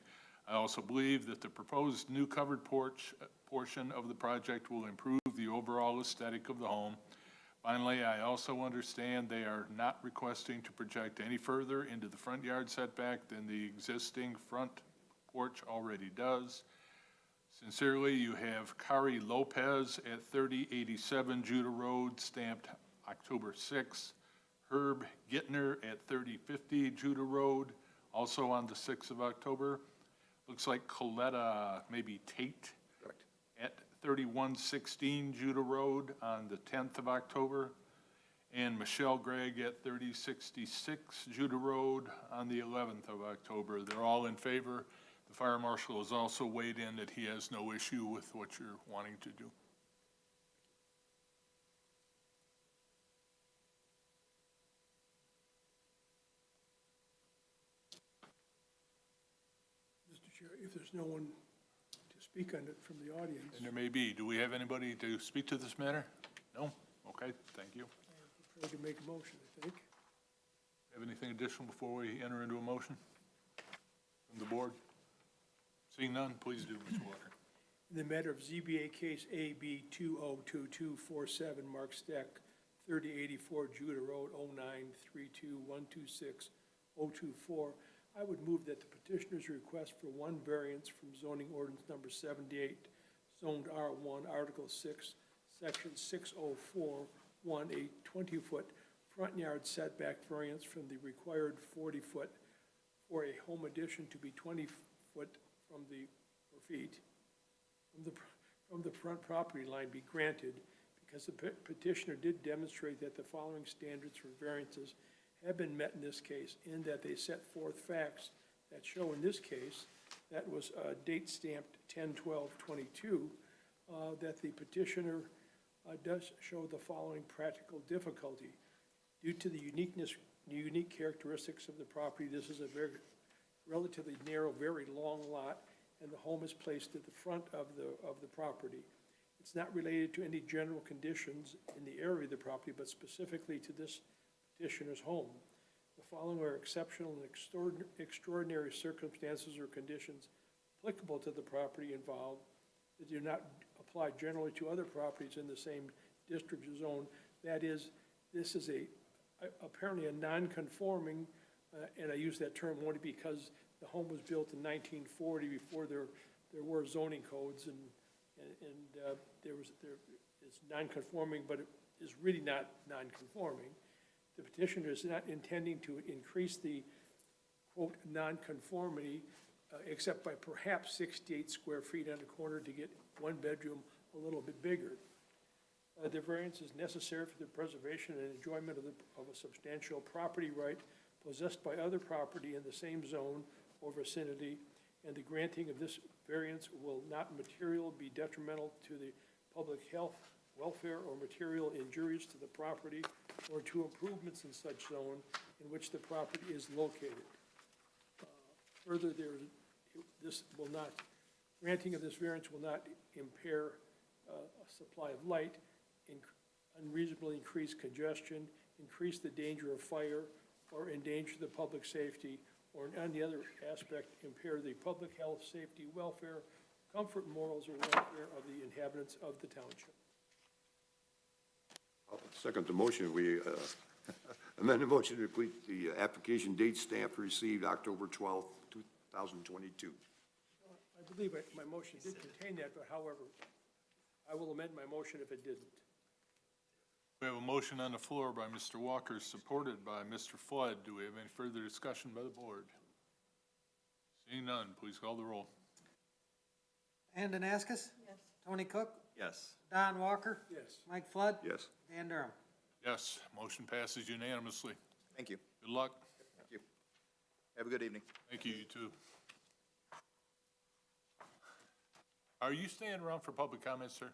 I also believe that the proposed new covered porch portion of the project will improve the overall aesthetic of the home. Finally, I also understand they are not requesting to project any further into the front yard setback than the existing front porch already does. Sincerely, you have Kari Lopez at 3087 Judah Road, stamped October 6th. Herb Gittner at 3050 Judah Road, also on the 6th of October. Looks like Coletta, maybe Tate, Correct. at 3116 Judah Road on the 10th of October. And Michelle Gregg at 3066 Judah Road on the 11th of October. They're all in favor. The fire marshal has also weighed in that he has no issue with what you're wanting to do. there's no one to speak on it from the audience. And there may be. Do we have anybody to speak to this matter? No? Okay, thank you. I can make a motion, I think. Have anything additional before we enter into a motion from the board? Seeing none, please do, Mr. Walker. In the matter of ZBA case AB 202247, Mark Stack, 3084 Judah Road, 0932126-024, I would move that the petitioner's request for one variance from zoning ordinance number 78, zoned R1, Article 6, Section 6041, a 20-foot front yard setback variance from the required 40-foot for a home addition to be 20 foot from the, or feet, from the front property line be granted because the petitioner did demonstrate that the following standards for variances have been met in this case, in that they set forth facts that show in this case, that was date stamped 10/12/22, that the petitioner does show the following practical difficulty. Due to the unique characteristics of the property, this is a very relatively narrow, very long lot, and the home is placed at the front of the property. It's not related to any general conditions in the area of the property, but specifically to this petitioner's home. The following are exceptional and extraordinary circumstances or conditions applicable to the property involved that do not apply generally to other properties in the same district zone. That is, this is apparently a non-conforming, and I use that term only because the home was built in 1940 before there were zoning codes, and it's non-conforming, but it is really not non-conforming. The petitioner is not intending to increase the, quote, non-conformity, except by perhaps 68 square feet on the corner to get one bedroom a little bit bigger. The variance is necessary for the preservation and enjoyment of a substantial property right possessed by other property in the same zone or vicinity, and the granting of this variance will not materially be detrimental to the public health, welfare, or material injuries to the property or to improvements in such zone in which the property is located. Further, granting of this variance will not impair a supply of light, unreasonably increase congestion, increase the danger of fire, or endanger the public safety, or in any other aspect impair the public health, safety, welfare, comfort, morals, or welfare of the inhabitants of the township. I'll second the motion. We amend the motion to complete the application date stamp received October 12th, 2022. I believe my motion did contain that, but however, I will amend my motion if it didn't. We have a motion on the floor by Mr. Walker, supported by Mr. Flood. Do we have any further discussion by the board? Seeing none, please call the roll. Ann Denaskus? Yes. Tony Cook? Yes. Don Walker? Yes. Mike Flood? Yes. Dan Durham. Yes, motion passes unanimously. Thank you. Good luck. Thank you. Have a good evening. Thank you, you too. Are you staying around for public comments, sir?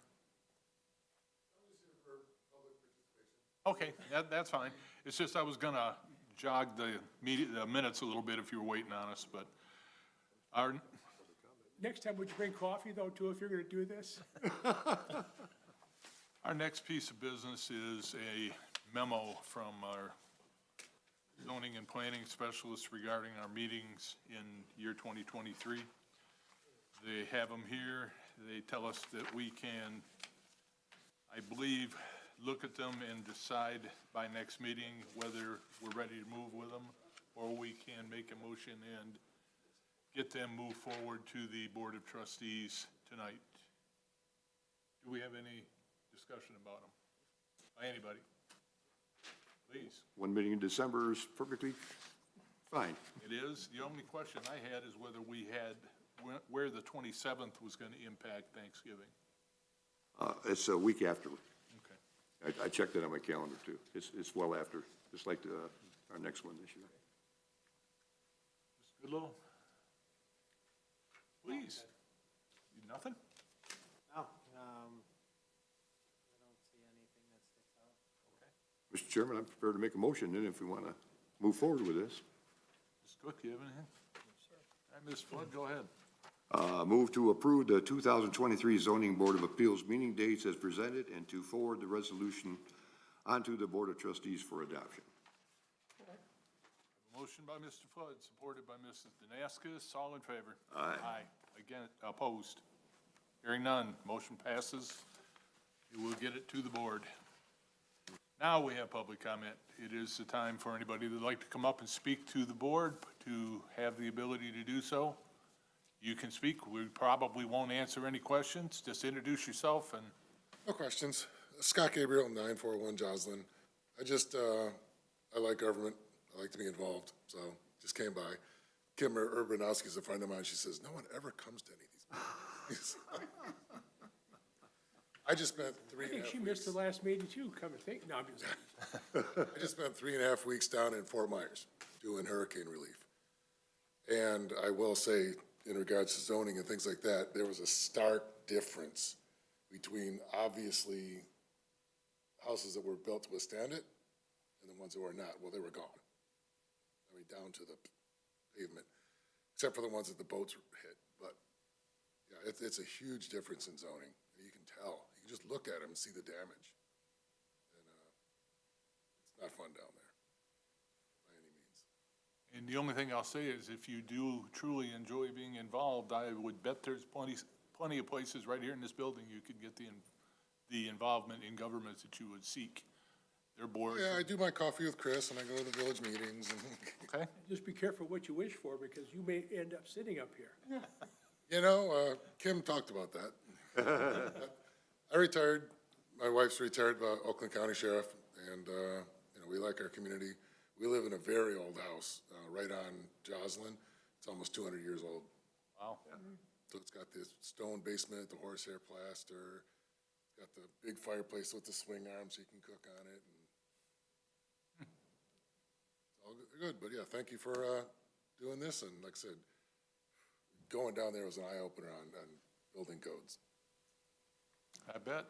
Okay, that's fine. It's just I was gonna jog the minutes a little bit if you were waiting on us, but Next time, would you bring coffee, though, too, if you're going to do this? our next piece of business is a memo from our zoning and planning specialist regarding our meetings in year 2023. They have them here. They tell us that we can, I believe, look at them and decide by next meeting whether we're ready to move with them, or we can make a motion and get them moved forward to the Board of Trustees tonight. Do we have any discussion about them? By anybody? Please. One meeting in December is perfectly fine. It is. The only question I had is whether we had, where the 27th was going to impact Thanksgiving. It's a week after. Okay. I checked it on my calendar, too. It's well after, just like our next one this year. Mr. Goodlow? Please. Nothing? No, I don't see anything that sticks out. Okay. Mr. Chairman, I'm prepared to make a motion then if we want to move forward with this. Ms. Cook, do you have anything? Yes, sir. All right, Ms. Flood, go ahead. Move to approve the 2023 Zoning Board of Appeals meeting dates as presented and to forward the resolution onto the Board of Trustees for adoption. Motion by Mr. Flood, supported by Mrs. Danaskis. All in favor? Aye. Aye. Again, opposed? Hearing none, motion passes. You will get it to the board. Now we have public comment. It is the time for anybody that'd like to come up and speak to the board, to have the ability to do so. You can speak. We probably won't answer any questions. Just introduce yourself and No questions. Scott Gabriel, 941 Joslin. I like government. I like to be involved, so just came by. Kim Urbanowski is a friend of mine. She says, no one ever comes to any of these meetings. I just spent I think she missed the last meeting too, come and think, no, I'm just. I just spent 3.5 weeks down in Fort Myers doing hurricane relief. And I will say, in regards to zoning and things like that, there was a stark difference between obviously houses that were built to withstand it and the ones that were not. Well, they were gone. I mean, down to the pavement, except for the ones that the boats hit. But yeah, it's a huge difference in zoning. You can tell. You can just look at them and see the damage. And it's not fun down there by any means. And the only thing I'll say is if you do truly enjoy being involved, I would bet there's plenty of places right here in this building you could get the involvement in government that you would seek. Their boards. Yeah, I do my coffee with Chris, and I go to the village meetings. And Okay? Just be careful what you wish for, because you may end up sitting up here. you know, Kim talked about that. I retired. My wife's retired Oakland County Sheriff, and you know, we like our community. We live in a very old house right on Joslin. It's almost 200 years old. Wow. So it's got this stone basement, the horsehair plaster. It's got the big fireplace with the swing arm so you can cook on it. And it's all good, but yeah, thank you for doing this. And like I said, going down there was an eye-opener on building codes. I bet.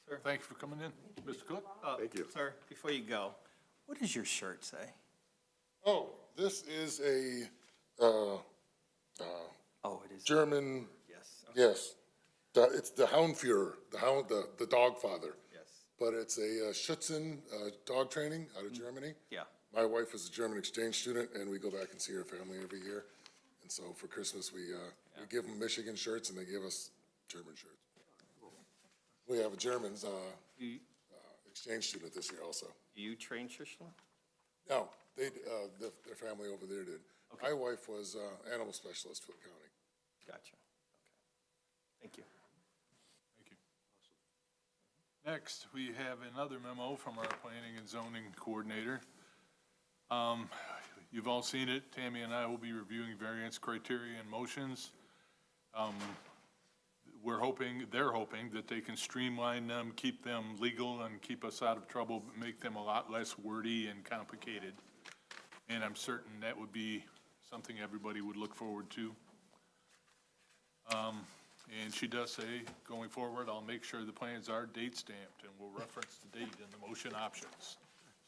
Sir. Thank you for coming in. Mr. Cook? Thank you. Sir, before you go, what does your shirt say? Oh, this is a Oh, it is. German, Yes, okay, yes. It's the Houndführer, the dog father. yes, But it's a Schutzen dog training out of Germany. yeah. My wife is a German exchange student, and we go back and see her family every year. And so for Christmas, we give them Michigan shirts, and they give us German shirts. We have a German exchange student this year also. Do you train Schutzler? No, their family over there did. My wife was animal specialist for the county. Gotcha. Okay. Thank you. Thank you. Next, we have another memo from our planning and zoning coordinator. You've all seen it. Tammy and I will be reviewing variance criteria and motions. They're hoping that they can streamline them, keep them legal, and keep us out of trouble, but make them a lot less wordy and complicated. And I'm certain that would be something everybody would look forward to. And she does say, going forward, I'll make sure the plans are date stamped, and we'll reference the date in the motion options.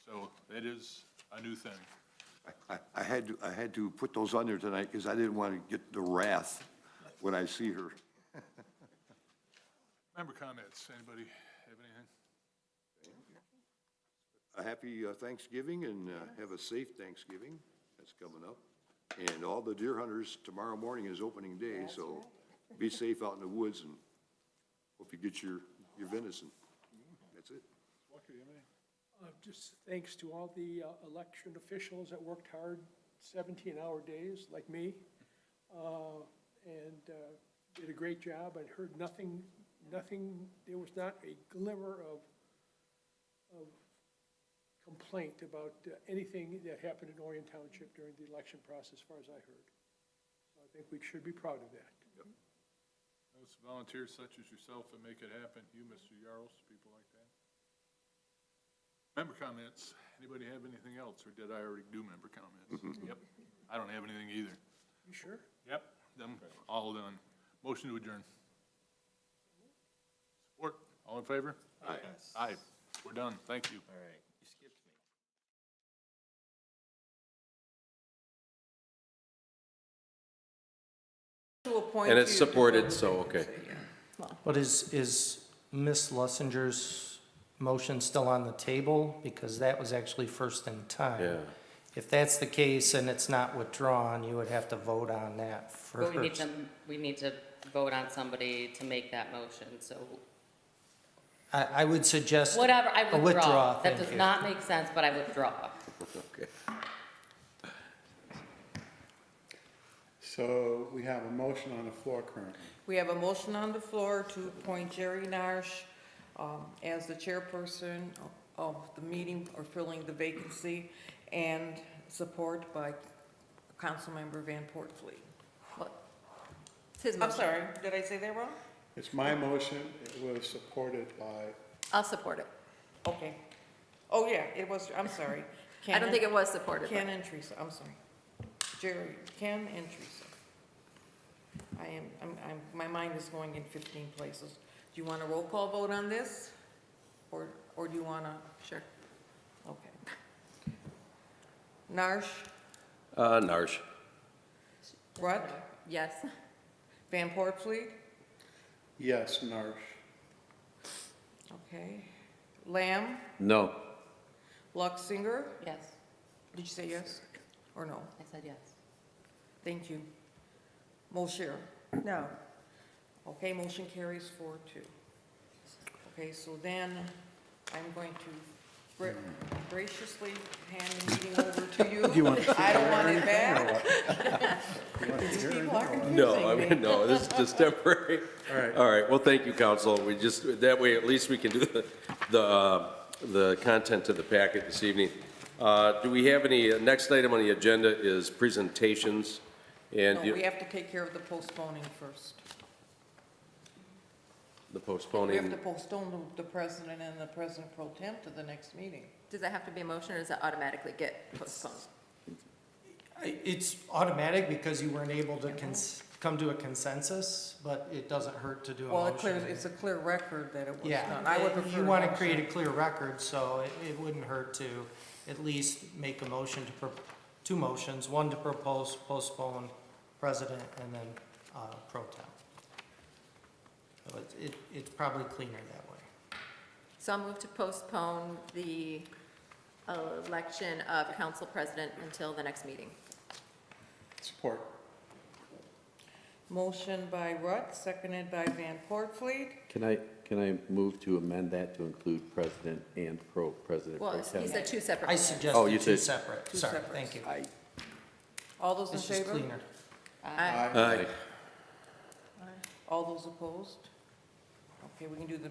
So that is a new thing. I had to put those on there tonight because I didn't want to get the wrath when I see her. Member comments, anybody have anything? A happy Thanksgiving and have a safe Thanksgiving. That's coming up. And all the deer hunters, tomorrow morning is opening day, so be safe out in the woods and hope you get your venison. That's it. Walker, you have anything? Just thanks to all the election officials that worked hard, 17-hour days, like me, and did a great job. I heard nothing, there was not a glimmer of complaint about anything that happened in Orion Township during the election process, as far as I heard. So I think we should be proud of that. Yep. Those volunteers such as yourself that make it happen, you, Mr. Yarls, people like that. Member comments, anybody have anything else, or did I already do member comments? Yep, I don't have anything either. You sure? Yep, them all done. Motion to adjourn. Support, all in favor? Aye. Aye, we're done, thank you. All right. To appoint And it's you to supported, fill the so, okay. vacancy, yeah. But is Ms. Lessinger's motion still on the table? Because that was actually first in time. Yeah. If that's the case and it's not withdrawn, you would have to vote on that But first. we need to vote on somebody to make that motion, so I would suggest whatever, I a withdraw, That thank does you. not make sense, but I withdraw. Okay. So we have a motion on the floor currently. We have a motion on the floor to appoint Jerry Narsch as the chairperson of the meeting or filling the vacancy, and support by Councilmember Van Portfleet. It's his I'm motion. sorry, did I say that wrong? It's my motion, it was supported by, I'll support it. Okay. Oh, yeah, it was, I'm sorry. I don't think it was supported. but- Ken and Teresa, I'm sorry. Jerry, Ken and Teresa. My mind is going in 15 places. Do you want a roll call vote on this? Or do you want to? Sure. Okay. Narsch, Narsch. Rutt, Yes. Van Portfleet, yes, Narsch. okay. Lamb, No. Luxinger, Yes, did you say yes or no? I said yes. Thank you. Mosher, No. okay, motion carries 4-2. Okay, so then I'm going to graciously hand the meeting over to you. Do you want to I don't want it back. You want to These hear it? people are No, confusing I me. mean, no, this is just temporary. All right. All right, well, thank you, council. We just, that way, at least we can do the content of the packet this evening. Do we have any, next item on the agenda is presentations. And No, we have to take care of the postponing first. the We postponing, have to postpone the president and the president pro temp to the next meeting. Does that have to be a motion, or does that automatically get postponed? It's automatic because you weren't able to come to a consensus, but it doesn't hurt to do a Well, motion. it's a clear record that it was Yeah, done. I would prefer. you a want to motion. create a clear record, so it wouldn't hurt to at least make a motion to, two motions, one to propose, postpone president, and then pro tem. So it's probably cleaner that way. So I'll move to postpone the election of council president until the next meeting. Support. Motion by Rutt, seconded by Van Portfleet. Can I move to amend that to include president and president Well, pro tem? he said two separate. I motions. suggest Oh, you two said- separate, Two sorry, separate. thank you. All those in It's just favor? cleaner. Aye. aye. All those opposed? Okay, we can do the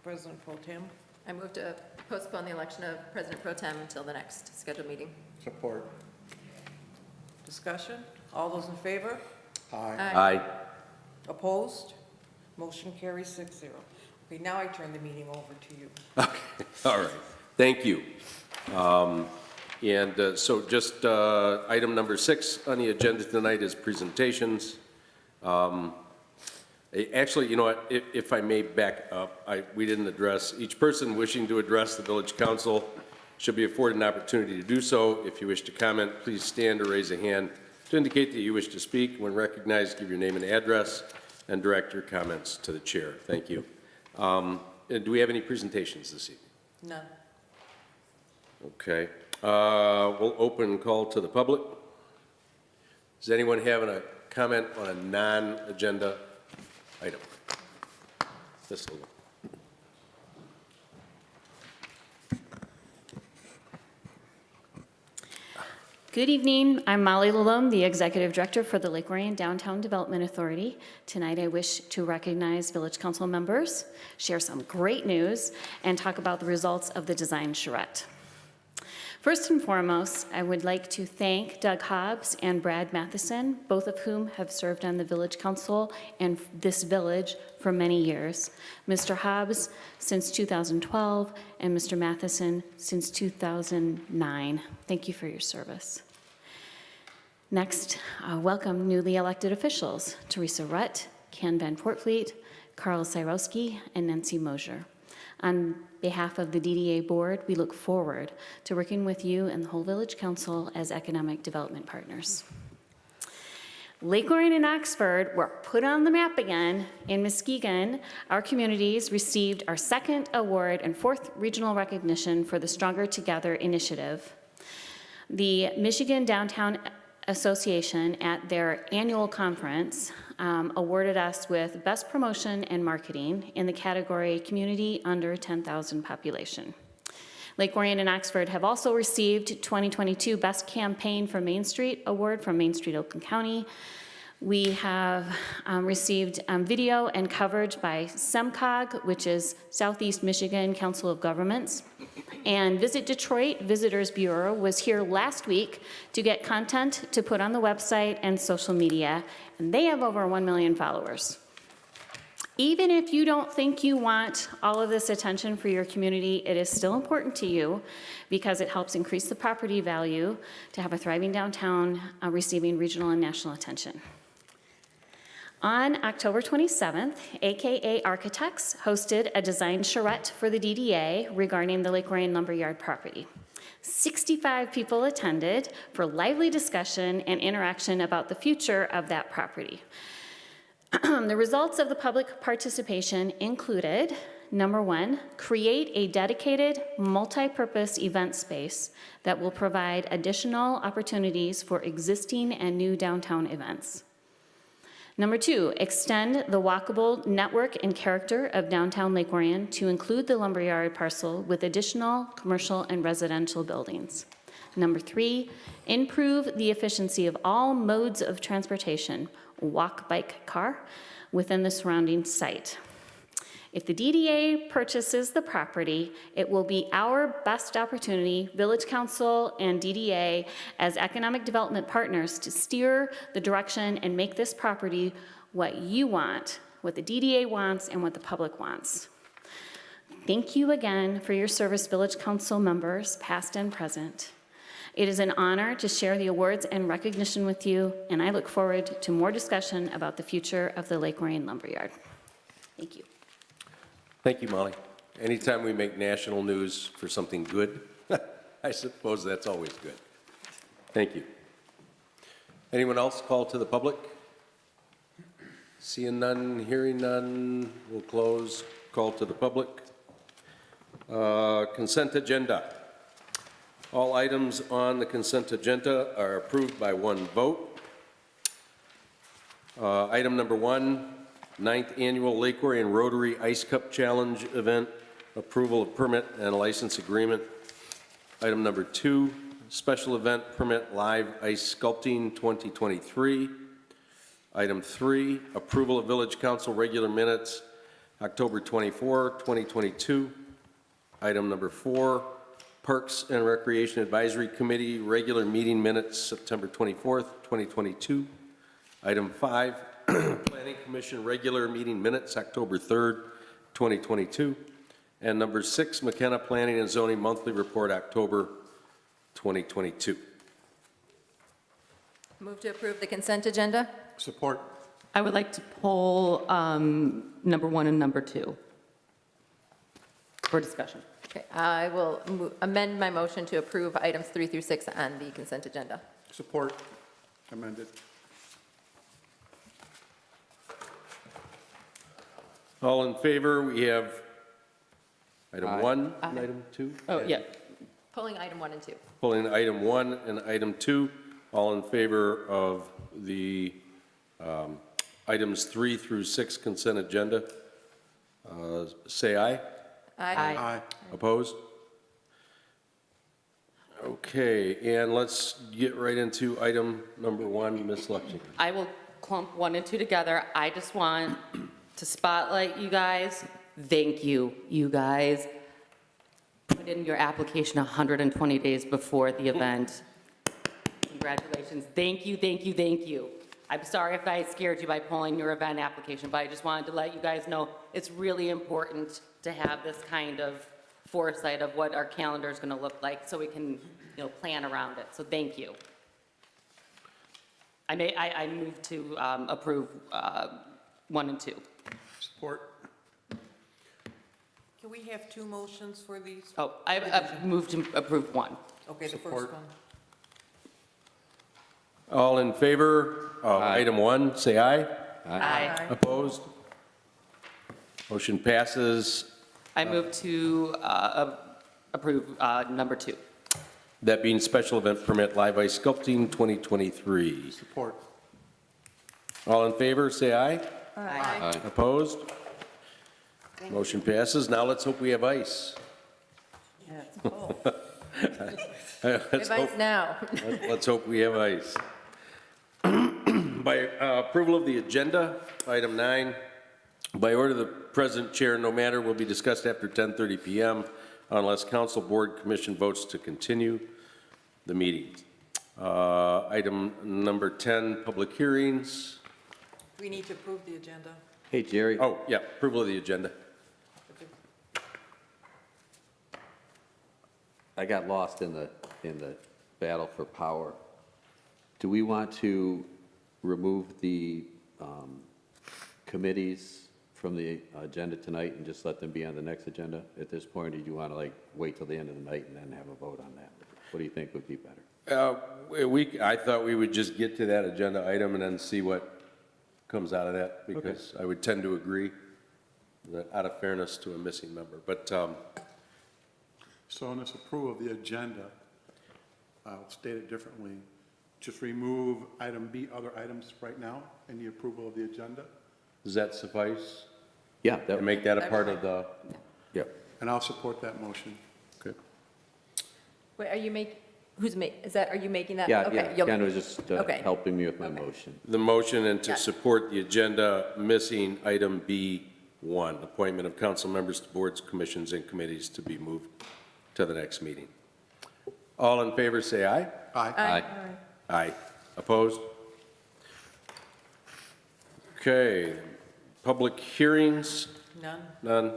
president pro tem. I move to postpone the election of president pro tem until the next scheduled meeting. Support. Discussion? All those in favor? Aye. Aye. Opposed? Motion carries 6-0. Okay, now I turn the meeting over to you. Okay, all right, thank you. So just item number 6 on the agenda tonight is presentations. Actually, you know what, if I may back up, we didn't address, each person wishing to address the village council should be afforded an opportunity to do so. If you wish to comment, please stand or raise a hand to indicate that you wish to speak. When recognized, give your name and address and direct your comments to the chair. Thank you. And do we have any presentations this evening? None. Okay. We'll open call to the public. Does anyone have a comment on a non-agenda item? This will. Good evening. I'm Molly Lalome, the Executive Director for the Lake Orion Downtown Development Authority. Tonight, I wish to recognize Village Council members, share some great news, and talk about the results of the design charrette. First and foremost, I would like to thank Doug Hobbs and Brad Matheson, both of whom have served on the Village Council and this village for many years. Mr. Hobbs since 2012, and Mr. Matheson since 2009. Thank you for your service. Next, welcome newly elected officials, Teresa Rutt, Ken Van Portfleet, Carl Cyrowski, and Nancy Mosier. On behalf of the DDA board, we look forward to working with you and the whole Village Council as economic development partners. Lake Lorraine and Oxford were put on the map again. In Muskegon, our communities received our second award and fourth regional recognition for the Stronger Together initiative. The Michigan Downtown Association at their annual conference awarded us with Best Promotion and Marketing in the category Community Under 10,000 Population. Lake Lorraine and Oxford have also received 2022 Best Campaign for Main Street Award from Main Street Oakland County. We have received video and coverage by SEMCOG, which is Southeast Michigan Council of Governments. And Visit Detroit Visitors Bureau was here last week to get content to put on the website and social media, and they have over 1 million followers. Even if you don't think you want all of this attention for your community, it is still important to you because it helps increase the property value to have a thriving downtown receiving regional and national attention. On October 27th, AKA Architects hosted a design charrette for the DDA regarding the Lake Lorraine Lumberyard property. 65 people attended for lively discussion and interaction about the future of that property. The results of the public participation included, number one, create a dedicated multi-purpose event space that will provide additional opportunities for existing and new downtown events. Number two, extend the walkable network and character of downtown Lake Orion to include the lumberyard parcel with additional commercial and residential buildings. Number three, improve the efficiency of all modes of transportation, walk, bike, car, within the surrounding site. If the DDA purchases the property, it will be our best opportunity, Village Council and DDA, as economic development partners to steer the direction and make this property what you want, what the DDA wants, and what the public wants. Thank you again for your service, Village Council members, past and present. It is an honor to share the awards and recognition with you, and I look forward to more discussion about the future of the Lake Lorraine Lumberyard. Thank you. Thank you, Molly. Anytime we make national news for something good, I suppose that's always good. Thank you. Anyone else call to the public? Seeing none, hearing none, we'll close call to the public. Consent agenda. All items on the consent agenda are approved by one vote. Item number one, 9th Annual Lake Orion Rotary Ice Cup Challenge event, approval of permit and license agreement. Item number two, special event permit live ice sculpting 2023. Item three, approval of Village Council regular minutes, October 24, 2022. Item number four, Parks and Recreation Advisory Committee regular meeting minutes, September 24th, 2022. Item five, Planning Commission regular meeting minutes, October 3rd, 2022. And number six, McKenna Planning and Zoning Monthly Report, October 2022. Move to approve the consent agenda. Support. I would like to poll number one and number two for discussion. Okay, I will amend my motion to approve items 3 through 6 on the consent agenda. Support. Amended. All in favor, we have item Aye. one and item two. Oh, yeah. Pulling item 1 and 2. Pulling item one and item two. All in favor of the items 3 through 6 consent agenda, say aye. Aye. Aye. Opposed? Okay, and let's get right into item number one, Ms. Lexington. I will clump 1 and 2 together. I just want to spotlight you guys. Thank you, you guys. Put in your application 120 days before the event. Congratulations. Thank you, thank you, thank you. I'm sorry if I scared you by pulling your event application, but I just wanted to let you guys know it's really important to have this kind of foresight of what our calendar is going to look like so we can, plan around it. So thank you. I move to approve 1 and 2. Support. Can we have 2 motions for these? Oh, I moved to approve 1. Okay, the Support. first one. All in favor of item 1, say aye. Aye. Opposed? Motion passes. I move to approve number 2. That being special event permit live ice sculpting 2023. Support. All in favor, say aye. Aye. Opposed? Motion passes. Now let's hope we have ice. Yeah, it's cold. Let's Advice hope- now. Let's hope we have ice. By approval of the agenda, item 9, by order of the President Chair, no matter will be discussed after 10:30 PM unless council, board, commission votes to continue the meeting. Item number 10, public hearings. We need to approve the agenda. Hey, Jerry. Oh, yeah, approval of the agenda. I got lost in the battle for power. Do we want to remove the committees from the agenda tonight and just let them be on the next agenda at this point? Or do you want to wait till the end of the night and then have a vote on that? What do you think would be better? I thought we would just get to that agenda item and then see what comes out of that, because I would tend to agree that out of fairness to a missing member. But So on this approval of the agenda, I'll state it differently. Just remove item B, other items right now, in the approval of the agenda. does that suffice? Yeah. To make that a part of the, Yep. And I'll support that motion. okay. Wait, are you are you making that? Yeah, Okay, yeah. you'll- Ken was just Okay. helping me with my Okay. motion. The motion and to Got it. support the agenda missing item B1, appointment of council members to boards, commissions, and committees to be moved to the next meeting. All in favor, say aye. Aye. Aye. Aye. Opposed? Okay, public hearings, None? none.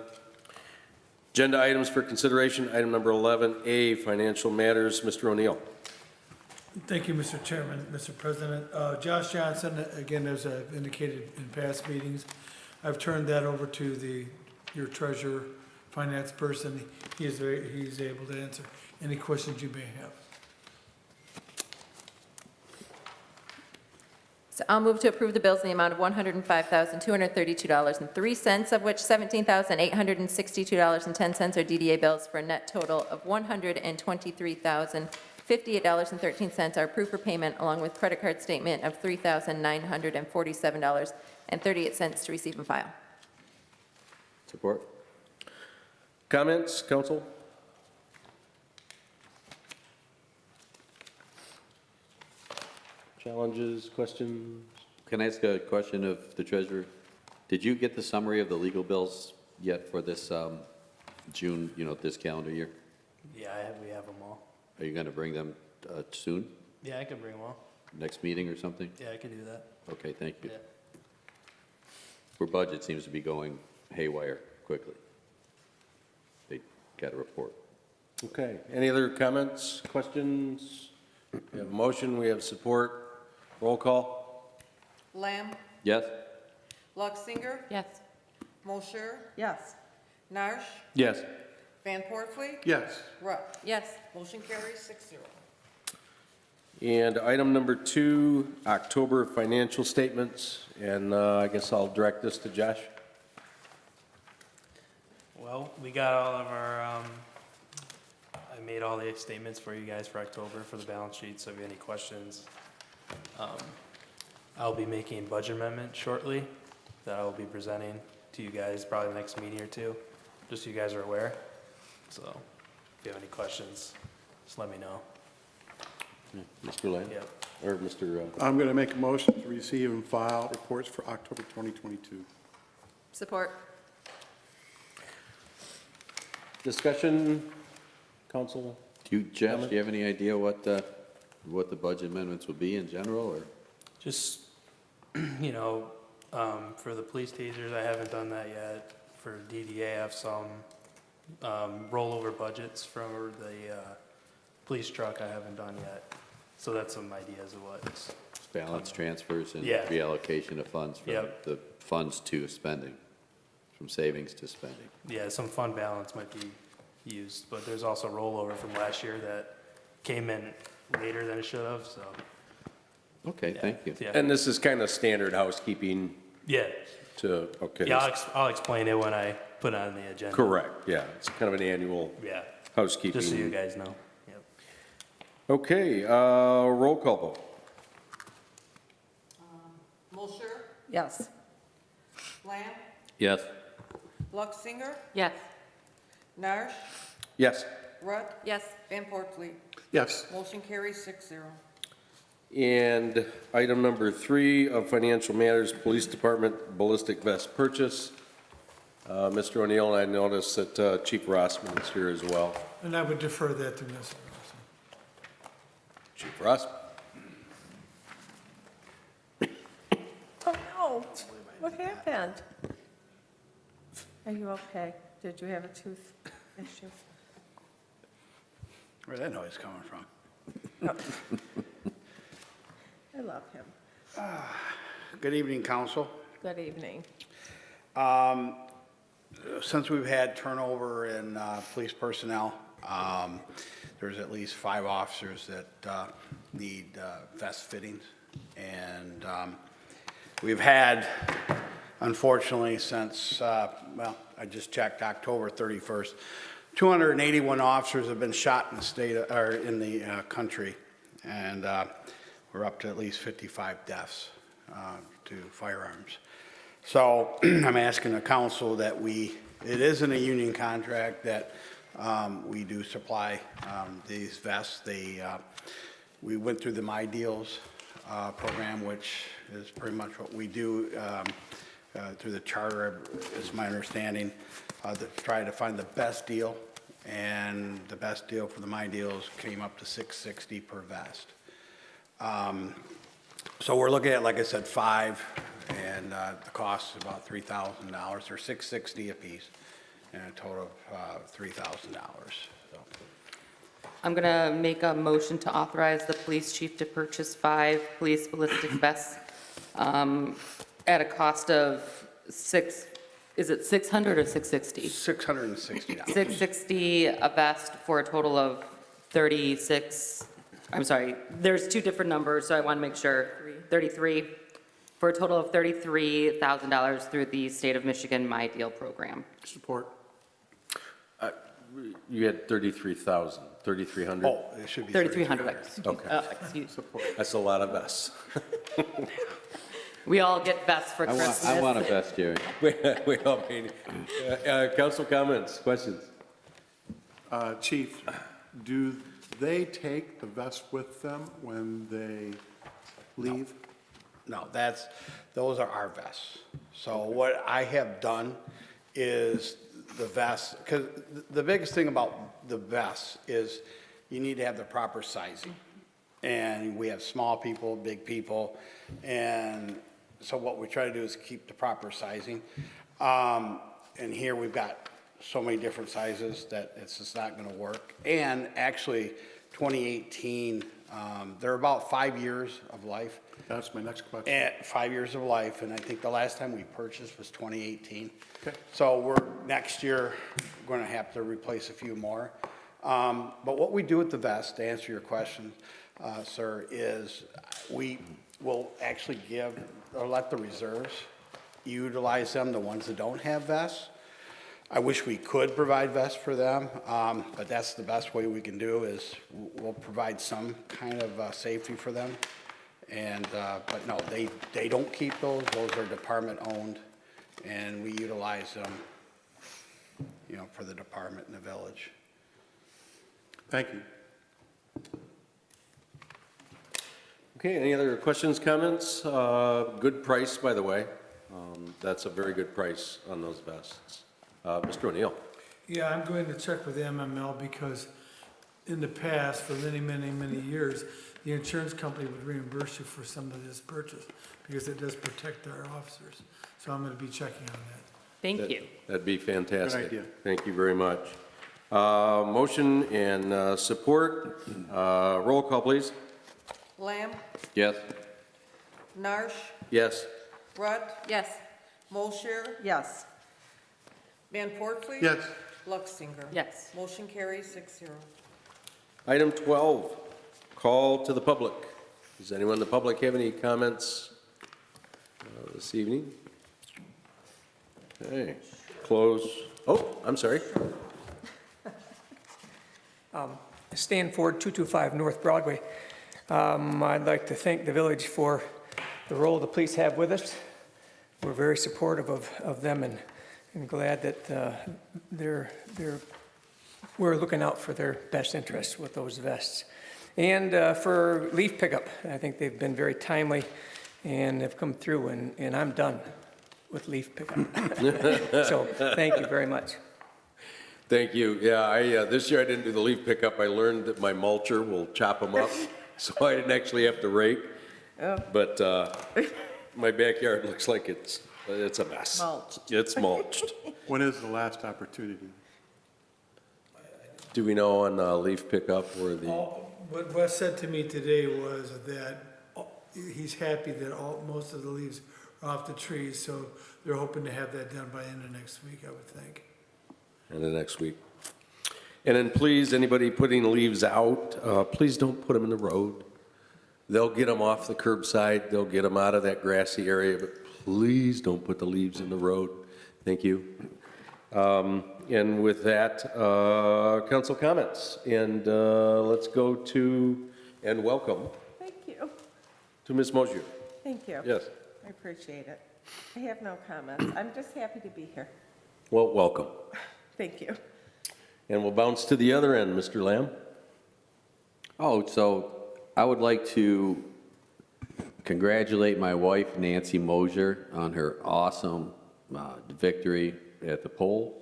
Agenda items for consideration, item number 11A, financial matters. Mr. O'Neill. Thank you, Mr. Chairman, Mr. President. Josh Johnson, again, as I've indicated in past meetings, I've turned that over to your treasurer, finance person. He's able to answer any questions you may have. So I'll move to approve the bills in the amount of $105,232.03, of which $17,862.10 are DDA bills, for a net total of $123,058.13 are approved for payment, along with credit card statement of $3,947.38 to receive and file. Support? Comments, council? Challenges, questions? Can I ask a question of the treasurer? Did you get the summary of the legal bills yet for this June, this calendar year? Yeah, we have them all. Are you going to bring them soon? Yeah, I can bring them all. Next meeting or something? Yeah, I can do that. Okay, thank you. Yeah. Our budget seems to be going haywire quickly. They got a report. Okay, any other comments, questions? We have a motion, we have support. Roll call? Lamb? Yes? Luxinger? Yes. Mosher? Yes. Narsch? Yes. Van Poortvliet? Yes. Rupp? Yes. Motion carries 6-0. And item number 2, October financial statements, and I guess I'll direct this to Josh. Well, we got all of our, I made all the statements for you guys for October for the balance sheet, so if you have any questions. I'll be making a budget amendment shortly that I'll be presenting to you guys probably the next meeting or two, just so you guys are aware. So if you have any questions, just let me know. Mr. Lamb? Yep. Or Mr. I'm going to make a motion to receive and file reports for October 2022. Support. Discussion, council? Jeff, do you have any idea what the budget amendments would be in general, or? Just, for the police tasers, I haven't done that yet. For DDA, I have some rollover budgets from the police truck I haven't done yet. So that's some ideas of what's. Balance transfers and Yeah. reallocation of funds from Yep. the funds to spending, from savings to spending. Yeah, some fund balance might be used, but there's also rollover from last year that came in later than it should have, so. Okay, thank you. Yeah. And this is kind of standard housekeeping Yeah. okay. Yeah, I'll explain it when I put it on the agenda. Correct, yeah. It's kind of an annual Yeah, housekeeping. just so you guys know. Yep. Okay, roll call vote. Mulcher, Yes. Lamb, Yes. Luxinger, Yes. Narsch, Yes. Rudd, Yes. Van Portley. Yes. Motion carries 6-0. And item number 3 of financial matters, Police Department ballistic vest purchase. Mr. O'Neill, I noticed that Chief Rossman is here as well. And I would defer that to Ms. Rossman. Chief Rossman? Oh, no. What happened? Are you okay? Did you have a tooth issue? Where's that noise coming from? I love him. Good evening, council. Good evening. Since we've had turnover in police personnel, there's at least 5 officers that need vest fittings. And we've had, unfortunately, since, well, I just checked October 31st, 281 officers have been shot in the state, or in the country. And we're up to at least 55 deaths to firearms. So I'm asking the council that it isn't a union contract, that we do supply these vests. We went through the My Deals program, which is pretty much what we do through the charter, is my understanding, to try to find the best deal. And the best deal for the My Deals came up to $660 per vest. So we're looking at, like I said, 5, and the cost is about $3,000, or $660 a piece, and a total of $3,000. So, I'm going to make a motion to authorize the police chief to purchase 5 police ballistic vests at a cost of is it 600 or 660? $660. 660 a vest for a total of 36, I'm sorry, there's 2 different numbers, so I want to make sure. 33, for a total of $33,000 through the State of Michigan My Deal program. Support. You had 33,000, 3,300? Oh, it should be 3,300. Okay. Excuse. That's a lot of vests. We all get vests for Christmas. I want a vest, Jerry. We all mean, council comments, questions? Chief, do they take the vest with them when they leave? No, those are our vests. So what I have done is the vests, because the biggest thing about the vests is you need to have the proper sizing. And we have small people, big people, and so what we try to do is keep the proper sizing. And here we've got so many different sizes that it's just not gonna work. And actually, 2018, they're about 5 years of life. That's my next question. And 5 years of life, and I think the last time we purchased was 2018. Okay. So next year, we're gonna have to replace a few more. But what we do with the vest, to answer your question, sir, is we will actually give, or let the reserves utilize them, the ones that don't have vests. I wish we could provide vests for them, but that's the best way we can do, is we'll provide some kind of safety for them. And, but no, they don't keep those are department-owned, and we utilize them, for the department and the village. Thank you. Okay, any other questions, comments? Good price, by the way. That's a very good price on those vests. Mr. O'Neill? Yeah, I'm going to check with MML because in the past, for many, many, many years, the insurance company would reimburse you for some of this purchase because it does protect our officers. So I'm going to be checking on that. Thank you. That'd be fantastic. Good idea. Thank you very much. Motion and support. Roll call, please. Lamb, Yes. Narsch, Yes. Rudd, Yes. Mulcher, Yes. Van Portley. Yes. Luxinger. Yes. Motion carries 6-0. Item 12, call to the public. Does anyone in the public have any comments this evening? Okay, close. Oh, I'm sorry. Stan Ford, 225 North Broadway. I'd like to thank the village for the role the police have with us. We're very supportive of them and glad that we're looking out for their best interests with those vests. And for leaf pickup, I think they've been very timely and have come through, and I'm done with leaf pickup. So thank you very much. Thank you. Yeah, this year I didn't do the leaf pickup. I learned that my mulcher will chop them up, so I didn't actually have to rake. Oh. But my backyard looks like it's a mess. Mulched. It's mulched. When is the last opportunity? Do we know on leaf pickup or the? What Wes said to me today was that he's happy that most of the leaves are off the trees, so they're hoping to have that done by end of next week, I would think. In the next week. And then please, anybody putting leaves out, please don't put them in the road. They'll get them off the curbside, they'll get them out of that grassy area, but please don't put the leaves in the road. Thank you. And with that, council comments. And let's go to, and welcome Thank you. to Ms. Mosier. Thank you. Yes. I appreciate it. I have no comments. I'm just happy to be here. Well, welcome. Thank you. And we'll bounce to the other end, Mr. Lamb. Oh, so I would like to congratulate my wife, Nancy Mosier, on her awesome victory at the polls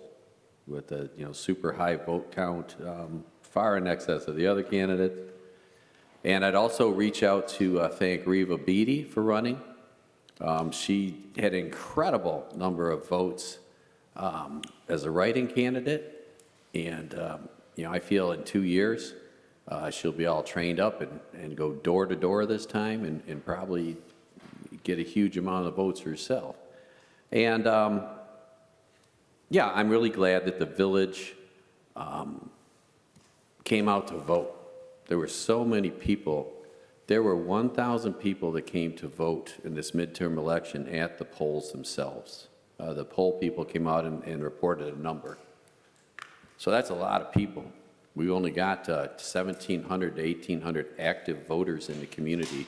with a super high vote count, far in excess of the other candidates. And I'd also reach out to thank Reva Beatty for running. She had an incredible number of votes as a write-in candidate. And, I feel in 2 years, she'll be all trained up and go door to door this time and probably get a huge amount of votes herself. And, I'm really glad that the village came out to vote. There were so many people. There were 1,000 people that came to vote in this midterm election at the polls themselves. The poll people came out and reported a number. So that's a lot of people. We only got 1,700 to 1,800 active voters in the community,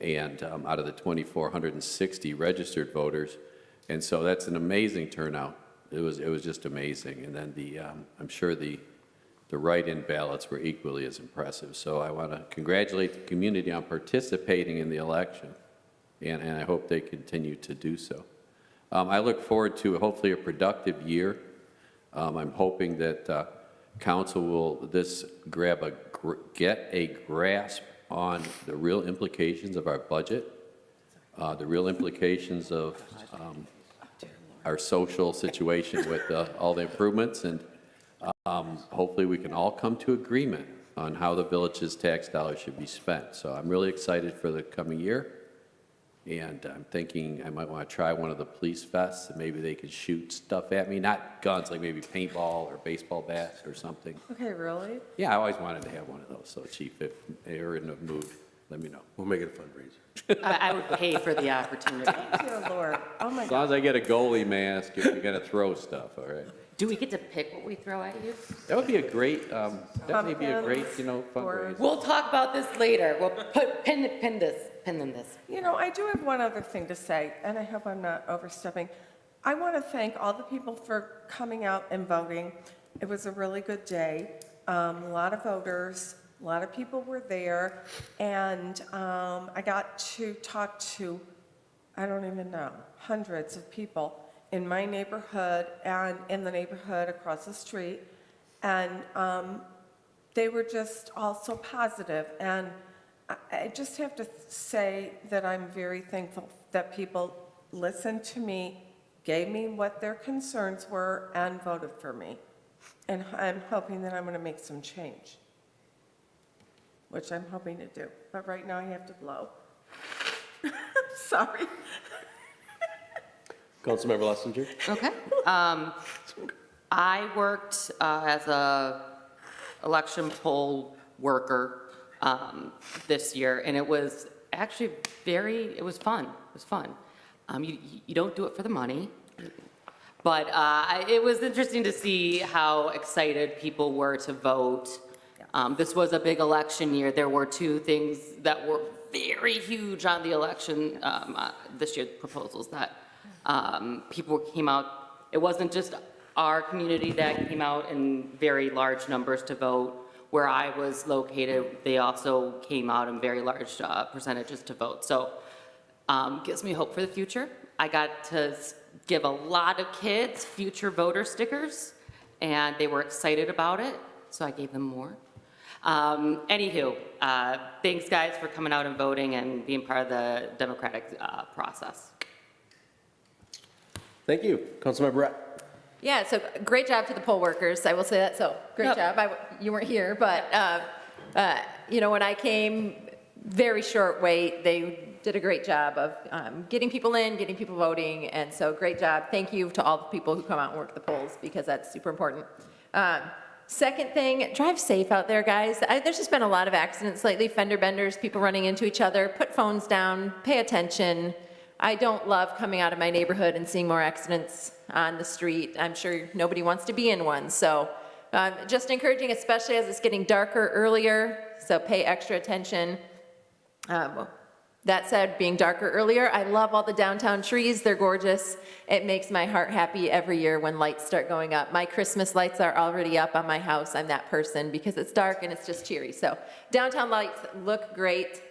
and out of the 2,460 registered voters. And so that's an amazing turnout. It was just amazing. And then I'm sure the write-in ballots were equally as impressive. So I want to congratulate the community on participating in the election, and I hope they continue to do so. I look forward to hopefully a productive year. I'm hoping that council will get a grasp on the real implications of our budget, the real implications of our social situation with all the improvements, and hopefully we can all come to agreement on how the village's tax dollars should be spent. So I'm really excited for the coming year. And I'm thinking I might want to try one of the police vests, and maybe they could shoot stuff at me. Not guns, like maybe paintball or baseball bats or something. Okay, really? Yeah, I always wanted to have one of those. So, Chief, if you're in the mood, let me know. We'll make it a fundraiser. I would pay for the opportunity. Dear Lord. Oh, my As long God. as I get a goalie mask, you're going to throw stuff, all right? Do we get to pick what we throw at you? That would be a great, that may be a great, fundraiser. We'll talk about this later. We'll pin this. I do have one other thing to say, and I hope I'm not overstepping. I want to thank all the people for coming out and voting. It was a really good day. A lot of voters, a lot of people were there, and I got to talk to, I don't even know, hundreds of people in my neighborhood and in the neighborhood across the street, and they were just all so positive. And I just have to say that I'm very thankful that people listened to me, gave me what their concerns were, and voted for me. And I'm hoping that I'm going to make some change, which I'm hoping to do. But right now I have to blow. Sorry. Councilmember Lessinger? Okay. I worked as a election poll worker this year, and it was actually it was fun. It was fun. You don't do it for the money, but it was interesting to see how excited people were to vote. This was a big election year. There were two things that were very huge on the election this year, proposals that people came out. It wasn't just our community that came out in very large numbers to vote. Where I was located, they also came out in very large percentages to vote. So gives me hope for the future. I got to give a lot of kids future voter stickers, and they were excited about it, so I gave them more. Anywho, thanks guys for coming out and voting and being part of the democratic process. Thank you. Councilmember Brett. Yeah, so great job to the poll workers, I will say that, so great job. You weren't here, but, you know, when I came, very short wait, they did a great job of getting people in, getting people voting, and so great job. Thank you to all the people who come out and work the polls, because that's super important. Second thing, drive safe out there, guys. There's just been a lot of accidents lately, fender benders, people running into each other. Put phones down, pay attention. I don't love coming out of my neighborhood and seeing more accidents on the street. I'm sure nobody wants to be in one. So just encouraging, especially as it's getting darker earlier, so pay extra attention. That said, being darker earlier, I love all the downtown trees. They're gorgeous. It makes my heart happy every year when lights start going up. My Christmas lights are already up on my house. I'm that person because it's dark and it's just cheery. So downtown lights look great.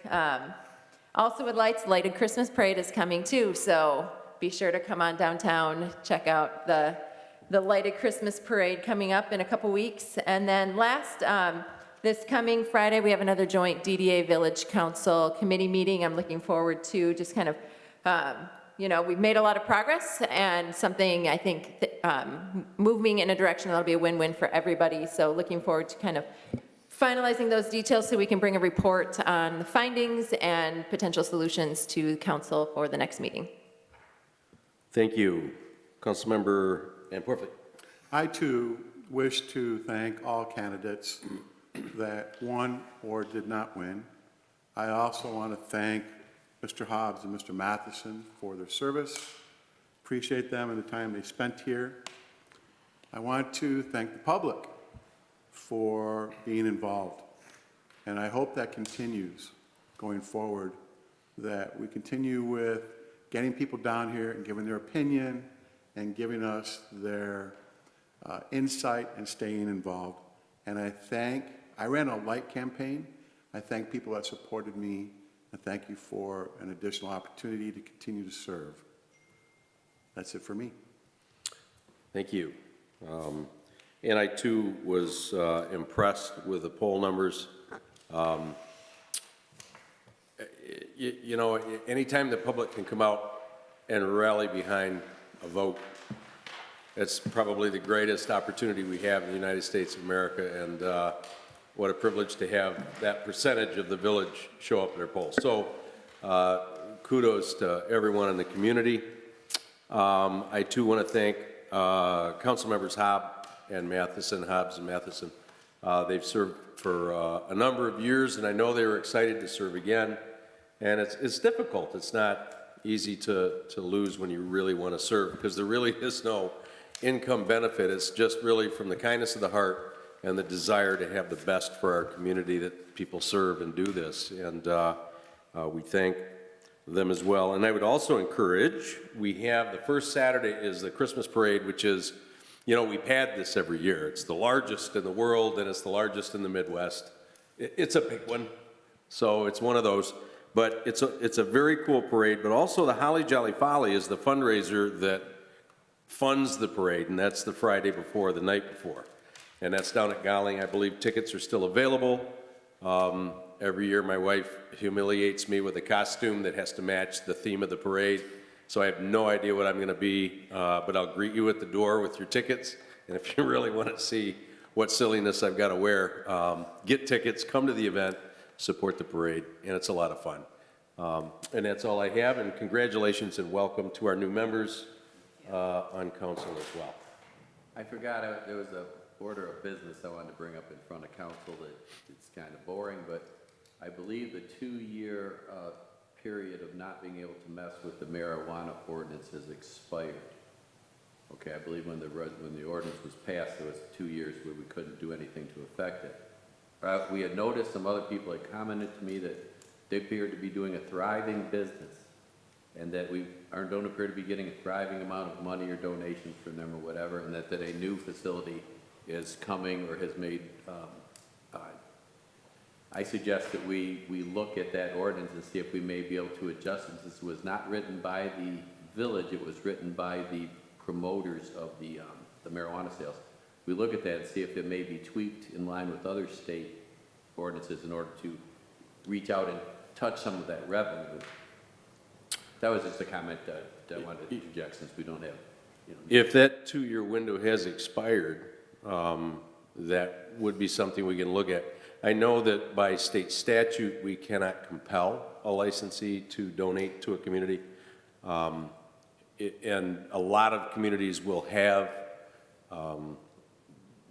Also with lights, lighted Christmas parade is coming too, so be sure to come on downtown, check out the lighted Christmas parade coming up in a couple weeks. And then last, this coming Friday, we have another joint DDA Village Council committee meeting. I'm looking forward to just kind of, you know, we've made a lot of progress and something I think moving in a direction that'll be a win-win for everybody. So looking forward to kind of finalizing those details so we can bring a report on the findings and potential solutions to council for the next meeting. Thank you. Councilmember Porfley. I too wish to thank all candidates that won or did not win. I also want to thank Mr. Hobbs and Mr. Matheson for their service. Appreciate them and the time they spent here. I want to thank the public for being involved. And I hope that continues going forward, that we continue with getting people down here and giving their opinion and giving us their insight and staying involved. And I ran a light campaign. I thank people that supported me, and thank you for an additional opportunity to continue to serve. That's it for me. Thank you. And I too was impressed with the poll numbers. You know, anytime the public can come out and rally behind a vote, it's probably the greatest opportunity we have in the United States of America, and what a privilege to have that percentage of the village show up at their polls. So kudos to everyone in the community. I too want to thank Council Members Hobbs and Matheson. They've served for a number of years, and I know they were excited to serve again. And it's difficult. It's not easy to lose when you really want to serve, because there really is no income benefit. It's just really from the kindness of the heart and the desire to have the best for our community that people serve and do this. And we thank them as well. And I would also encourage, we have the first Saturday is the Christmas parade, which is, you know, we've had this every year. It's the largest in the world, and it's the largest in the Midwest. It's a big one, so it's one of those. But it's a very cool parade. But also the Holly Jolly Folly is the fundraiser that funds the parade, and that's the Friday before, the night before. And that's down at Golling. I believe tickets are still available. Every year my wife humiliates me with a costume that has to match the theme of the parade. So I have no idea what I'm going to be, but I'll greet you at the door with your tickets. And if you really want to see what silliness I've got to wear, get tickets, come to the event, support the parade, and it's a lot of fun. And that's all I have, and congratulations and welcome to our new members on council as well. I forgot there was a order of business I wanted to bring up in front of council that it's kind of boring, but I believe the 2-year period of not being able to mess with the marijuana ordinance has expired. Okay, I believe when the ordinance was passed, there was 2 years where we couldn't do anything to affect it. We had noticed some other people had commented to me that they appeared to be doing a thriving business, and that we don't appear to be getting a thriving amount of money or donations from them or whatever, and that a new facility is coming or has made, I suggest that we look at that ordinance and see if we may be able to adjust it. This was not written by the village, it was written by the promoters of the marijuana sales. We look at that and see if it may be tweaked in line with other state ordinances in order to reach out and touch some of that revenue. That was just a comment that I wanted to interject, since we don't have, If that 2-year window has expired, that would be something we can look at. I know that by state statute, we cannot compel a licensee to donate to a community. And a lot of communities will have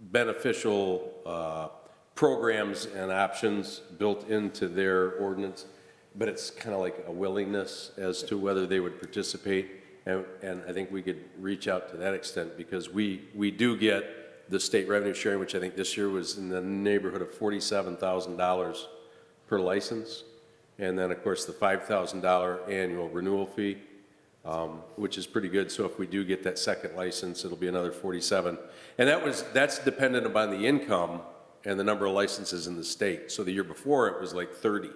beneficial programs and options built into their ordinance, but it's kind of like a willingness as to whether they would participate. And I think we could reach out to that extent, because we do get the state revenue sharing, which I think this year was in the neighborhood of $47,000 per license. And then, of course, the $5,000 annual renewal fee, which is pretty good. So if we do get that second license, it'll be another 47. And that's dependent upon the income and the number of licenses in the state. So the year before, it was like 30.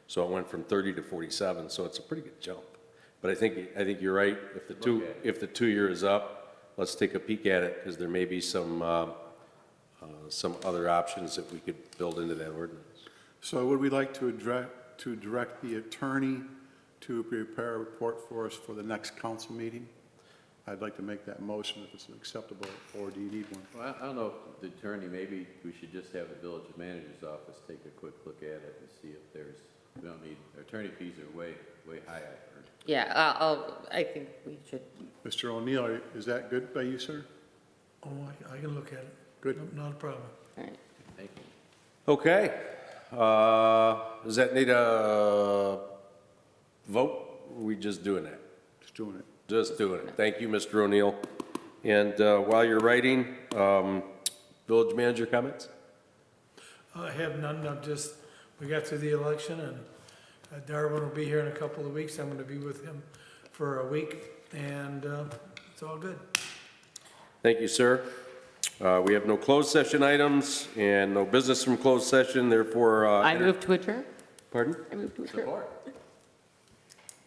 So it went from 30 to 47. So it's a pretty good jump. But I think you're right. If the 2 year is up, let's take a peek at it, because there may be some other options that we could build into that ordinance. So would we like to direct the attorney to prepare a report for us for the next council meeting? I'd like to make that motion if it's acceptable, or do you need one? Well, I don't know if the attorney, maybe we should just have the village manager's office take a quick look at it and see if we don't need, attorney fees are way high, I've heard. Yeah, I think we should. Mr. O'Neill, is that good by you, sir? Oh, I can look at it. Good. Not a problem. All right. Thank you. Okay. Does that need a vote? Or are we just doing that? Just doing it. Just doing it. Thank you, Mr. O'Neill. And while you're writing, village manager comments? I have none. We got through the election, and Darwin will be here in a couple of weeks. I'm going to be with him for a week, and it's all good. Thank you, sir. We have no closed session items and no business from closed session, therefore. I move to adjourn. Pardon? I move to adjourn.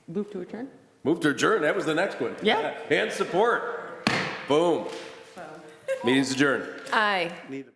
Move to adjourn? Move to adjourn, that was the next one. Yeah. And support. Boom. Meeting's adjourned. Aye. Need a